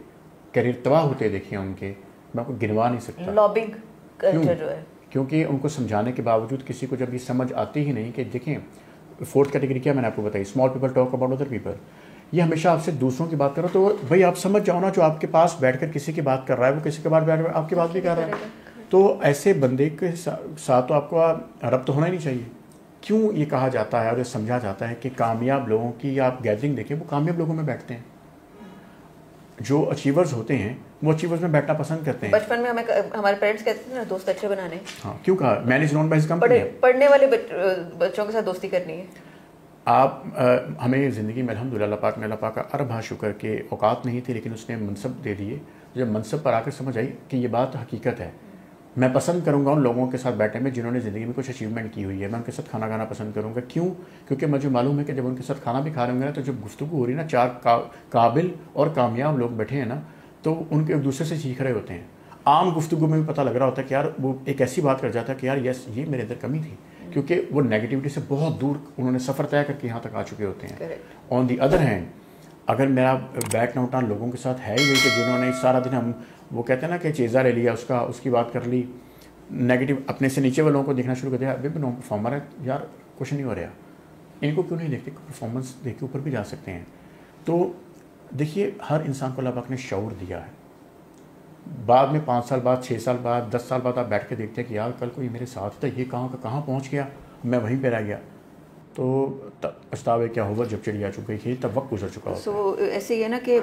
کیریئر تباہ ہوتے دیکھے ان کے, میں آپ کو گنوا نہیں سکتا. لابنگ کلچر جو ہے, کیونکہ ان کو سمجھانے کے باوجود کسی کو جب یہ سمجھ آتی ہی نہیں کہ دیکھیں 4th کیٹیگری کیا میں نے آپ کو بتائی, small people talk about other people. یہ ہمیشہ آپ سے دوسروں کی بات کرو تو بھائی آپ سمجھ جاؤ نا, جو آپ کے پاس بیٹھ کر کسی کی بات کر رہا ہے وہ کسی کے بعد بیٹھ کر آپ کی بات بھی کر رہا ہے. تو ایسے بندے کے ساتھ تو آپ کو ربط ہونا ہی نہیں چاہیے. کیوں یہ کہا جاتا ہے اور یہ سمجھا جاتا ہے کہ کامیاب لوگوں کی آپ گیدرنگ دیکھیں, وہ کامیاب لوگوں میں بیٹھتے ہیں. جو اچیورز ہوتے ہیں وہ اچیورز میں بیٹھنا پسند کرتے ہیں. بچپن میں ہمیں ہمارے پیرنٹس کہتے تھے نا دوست اچھے بنانے. ہاں, کیوں کہا, مین از نون بائی ہز کمپنی. پڑھنے والے بچوں کے ساتھ دوستی کرنی ہے. آپ ہمیں زندگی میں الحمدللہ اللہ پاک کا ارب ہا شکر کہ اوقات نہیں تھی, لیکن اس نے منصب دے دیے. جب منصب پر آ کر سمجھ آئی کہ یہ بات حقیقت ہے, میں پسند کروں گا ان لوگوں کے ساتھ بیٹھنے میں جنہوں نے زندگی میں کچھ اچیومنٹ کی ہوئی ہے. میں ان کے ساتھ کھانا کھانا پسند کروں گا. کیوں؟ کیونکہ مجھے معلوم ہے کہ جب ان کے ساتھ کھانا بھی کھا رہے ہوں گے نا, تو جب گفتگو ہو رہی ہے نا, 4 قابل اور کامیاب لوگ بیٹھے ہیں نا, تو ان کے ایک دوسرے سے سیکھ رہے ہوتے ہیں. عام گفتگو میں بھی پتہ لگ رہا ہوتا ہے کہ یار وہ ایک ایسی بات کر جاتا ہے کہ یار یس یہ میرے اندر کمی تھی, کیونکہ وہ نیگیٹیوٹی سے بہت دور انہوں نے سفر طے کر کے یہاں تک آ چکے ہوتے ہیں. آن دی ادر ہینڈ, اگر میرا بیٹھنا اٹھنا لوگوں کے ساتھ ہے ہی وہی کہ جنہوں نے سارا دن ہم وہ کہتے ہیں نا کہ چیزہ لے لیا اس کی بات کر لی, نیگیٹو اپنے سے نیچے والوں کو دیکھنا شروع کر دیا, ابھی بھی نو پرفارمر ہے یار, کچھ نہیں ہو رہا, ان کو کیوں نہیں دیکھتے, پرفارمنس دیکھ کے اوپر بھی جا سکتے ہیں. تو دیکھیے ہر انسان کو اللہ پاک نے شعور دیا ہے. بعد میں 5 سال بعد, 6 سال بعد, 10 سال بعد آپ بیٹھ کے دیکھتے ہیں کہ یار کل کو یہ میرے ساتھ تھا, یہ کہاں کا کہاں پہنچ گیا, میں وہیں پہ رہ گیا. تو پچھتاوے کیا ہوا جب چڑیا چک گئی تھی, تب وقت گزر چکا ہوتا ہے. سو ایسے ہی ہے نا کہ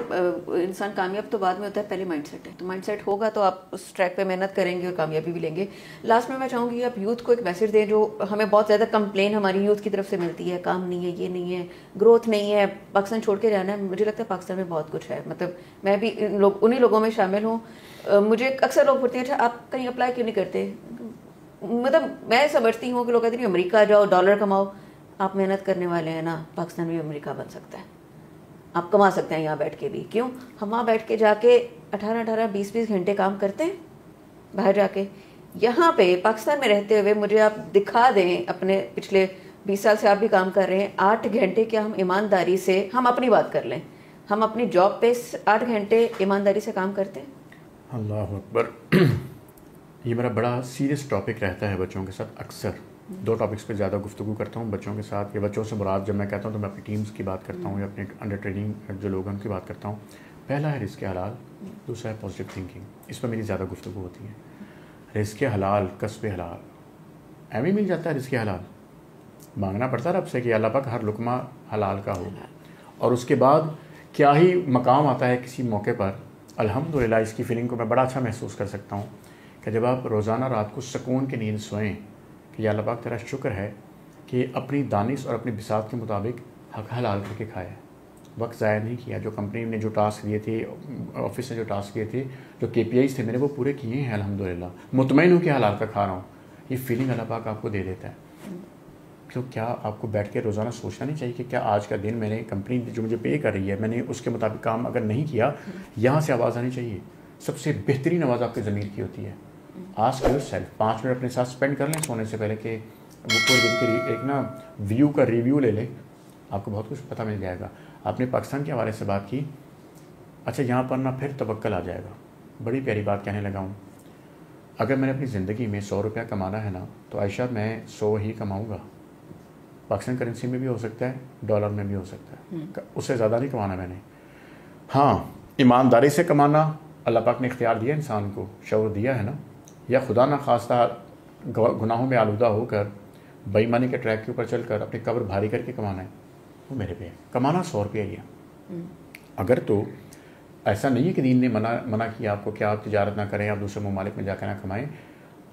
انسان کامیاب تو بعد میں ہوتا ہے, پہلے مائنڈ سیٹ ہے. تو مائنڈ سیٹ ہوگا تو آپ اس ٹریک پہ محنت کریں گے اور کامیابی بھی لیں گے. لاسٹ میں چاہوں گی آپ یوتھ کو ایک میسج دیں, جو ہمیں بہت زیادہ کمپلین ہماری یوتھ کی طرف سے ملتی ہے, کام نہیں ہے, یہ نہیں ہے, گروتھ نہیں ہے, پاکستان چھوڑ کے جانا ہے. مجھے لگتا ہے پاکستان میں بہت کچھ ہے, مطلب میں بھی انہیں لوگوں میں شامل ہوں. مجھے اکثر لوگ پوچھتے ہیں اچھا آپ کہیں اپلائی کیوں نہیں کرتے, مطلب میں سمجھتی ہوں کہ لوگ کہتے ہیں امریکہ جاؤ ڈالر کماؤ. آپ محنت کرنے والے ہیں نا, پاکستان بھی امریکہ بن سکتا ہے, آپ کما سکتے ہیں یہاں بیٹھ کے بھی. کیوں, ہم وہاں بیٹھ کے جا کے 18 20 گھنٹے کام کرتے ہیں باہر جا کے. یہاں پہ پاکستان میں رہتے ہوئے مجھے آپ دکھا دیں, اپنے پچھلے 20 سال سے آپ بھی کام کر رہے ہیں, 8 گھنٹے کیا ہم ایمانداری سے, ہم اپنی بات کر لیں, ہم اپنی جاب پہ 8 گھنٹے ایمانداری سے کام کرتے ہیں؟ اللہ اکبر. یہ میرا بڑا سیریس ٹاپک رہتا ہے بچوں کے ساتھ. اکثر 2 ٹاپکس پہ زیادہ گفتگو کرتا ہوں بچوں کے ساتھ. یا بچوں سے مراد جب میں کہتا ہوں تو میں اپنی ٹیمز کی بات کرتا ہوں, یا اپنے انڈر ٹریننگ جو لوگ ہیں ان کی بات کرتا ہوں. پہلا ہے رزق حلال, دوسرا ہے پازیٹیو تھنکنگ. اس پہ میری زیادہ گفتگو ہوتی ہے. رزق حلال, کسب حلال, ایویں مل جاتا ہے رزق حلال, مانگنا پڑتا ہے رب سے کہ اللہ پاک ہر لقمہ حلال کا ہو. اور اس کے بعد کیا ہی مقام آتا ہے کسی موقع پر. الحمدللہ اس کی فیلنگ کو میں بڑا اچھا محسوس کر سکتا ہوں کہ جب آپ روزانہ رات کو سکون کی نیند سوئیں کہ یا اللہ پاک تیرا شکر ہے کہ اپنی دانش اور اپنی بساط کے مطابق حق حلال کر کے کھایا, وقت ضائع نہیں کیا. جو کمپنی نے جو ٹاسک دیے تھے, آفس نے جو ٹاسک دیے تھے, جو KPIs تھے میں نے وہ پورے کیے ہیں الحمدللہ. مطمئن ہوں کہ حلال کا کھا رہا ہوں. یہ فیلنگ اللہ پاک آپ کو دے دیتا ہے. تو کیا آپ کو بیٹھ کے روزانہ سوچنا نہیں چاہیے کہ کیا آج کا دن میں نے کمپنی جو مجھے پے کر رہی ہے, میں نے اس کے مطابق کام اگر نہیں کیا, یہاں سے آواز آنی چاہیے. سب سے بہترین آواز آپ کے ضمیر کی ہوتی ہے. آسک یور سیلف, 5 منٹ اپنے ساتھ اسپینڈ کر لیں سونے سے پہلے کہ وہ پورے دن کی ایک نا ویو کا ریویو لے لیں, آپ کو بہت کچھ پتہ مل جائے گا. آپ نے پاکستان کے حوالے سے بات کی, اچھا یہاں پر نا پھر توکل آ جائے گا. بڑی پیاری بات کہنے لگا ہوں. اگر میں نے اپنی زندگی میں 100 روپیہ کمانا ہے نا, تو عائشہ میں 100 ہی کماؤں گا. پاکستان کرنسی میں بھی ہو سکتا ہے, ڈالر میں بھی ہو سکتا ہے, اس سے زیادہ نہیں کمانا میں نے. ہاں ایمانداری سے کمانا اللہ پاک نے اختیار دیا انسان کو, شعور دیا ہے نا. یا خدا نہ خواستہ گناہوں میں آلودہ ہو کر بے ایمانی کے ٹریک کے اوپر چل کر اپنی قبر بھاری کر کے کمانا ہے, وہ میرے پہ ہے. کمانا 100 روپیہ ہی ہے. اگر تو ایسا نہیں ہے کہ دین نے منع کیا آپ کو کہ آپ تجارت نہ کریں, آپ دوسرے ممالک میں جا کے نہ کمائیں.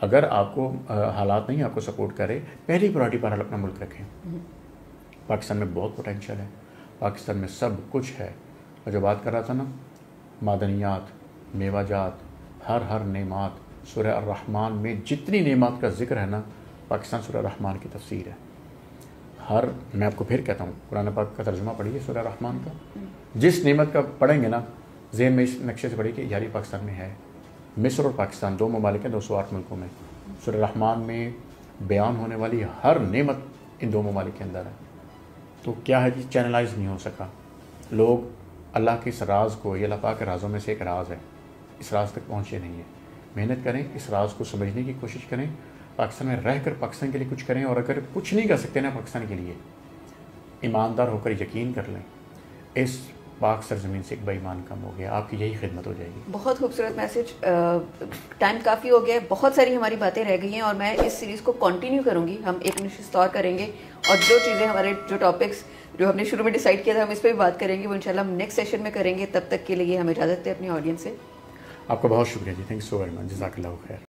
اگر آپ کو حالات نہیں آپ کو سپورٹ کرے, پہلی پرائرٹی پر اپنا ملک رکھیں. پاکستان میں بہت پوٹینشیل ہے, پاکستان میں سب کچھ ہے. اور جو بات کر رہا تھا نا, معدنیات, میوہ جات, ہر نعمات, سورہ الرحمن میں جتنی نعمات کا ذکر ہے نا, پاکستان سورہ الرحمن کی تفسیر ہے. میں آپ کو پھر کہتا ہوں, قرآن پاک کا ترجمہ پڑھیے سورہ الرحمن کا. جس نعمت کا پڑھیں گے نا, ذہن میں اس نقشے سے پڑھیے کہ یاری پاکستان میں ہے. مصر اور پاکستان 2 ممالک ہیں 208 ملکوں میں. سورہ الرحمن میں بیان ہونے والی ہر نعمت ان 2 ممالک کے اندر ہے. تو کیا ہے کہ چینلائز نہیں ہو سکا. لوگ اللہ کے اس راز کو, یہ اللہ پاک کے رازوں میں سے ایک راز ہے, اس راز تک پہنچے نہیں ہیں. محنت کریں, اس راز کو سمجھنے کی کوشش کریں, پاکستان میں رہ کر پاکستان کے لیے کچھ کریں. اور اگر کچھ نہیں کر سکتے نا پاکستان کے لیے, ایماندار ہو کر یقین کر لیں, اس پاک سرزمین سے ایک بے ایمان کم ہو گیا, آپ کی یہی خدمت ہو جائے گی. بہت خوبصورت میسج. ٹائم کافی ہو گیا ہے, بہت ساری ہماری باتیں رہ گئی ہیں, اور میں اس سیریز کو کنٹینیو کروں گی. ہم ایک نشست اور کریں گے, اور جو چیزیں ہمارے جو ٹاپکس جو ہم نے شروع میں ڈیسائیڈ کیا تھا, ہم اس پہ بھی بات کریں گے. وہ انشاءاللہ ہم نیکسٹ سیشن میں کریں گے. تب تک کے لیے ہم اجازت دیں اپنی آڈینس سے. آپ کا بہت شکریہ جی, thank you so very much, جزاک اللہ خیر.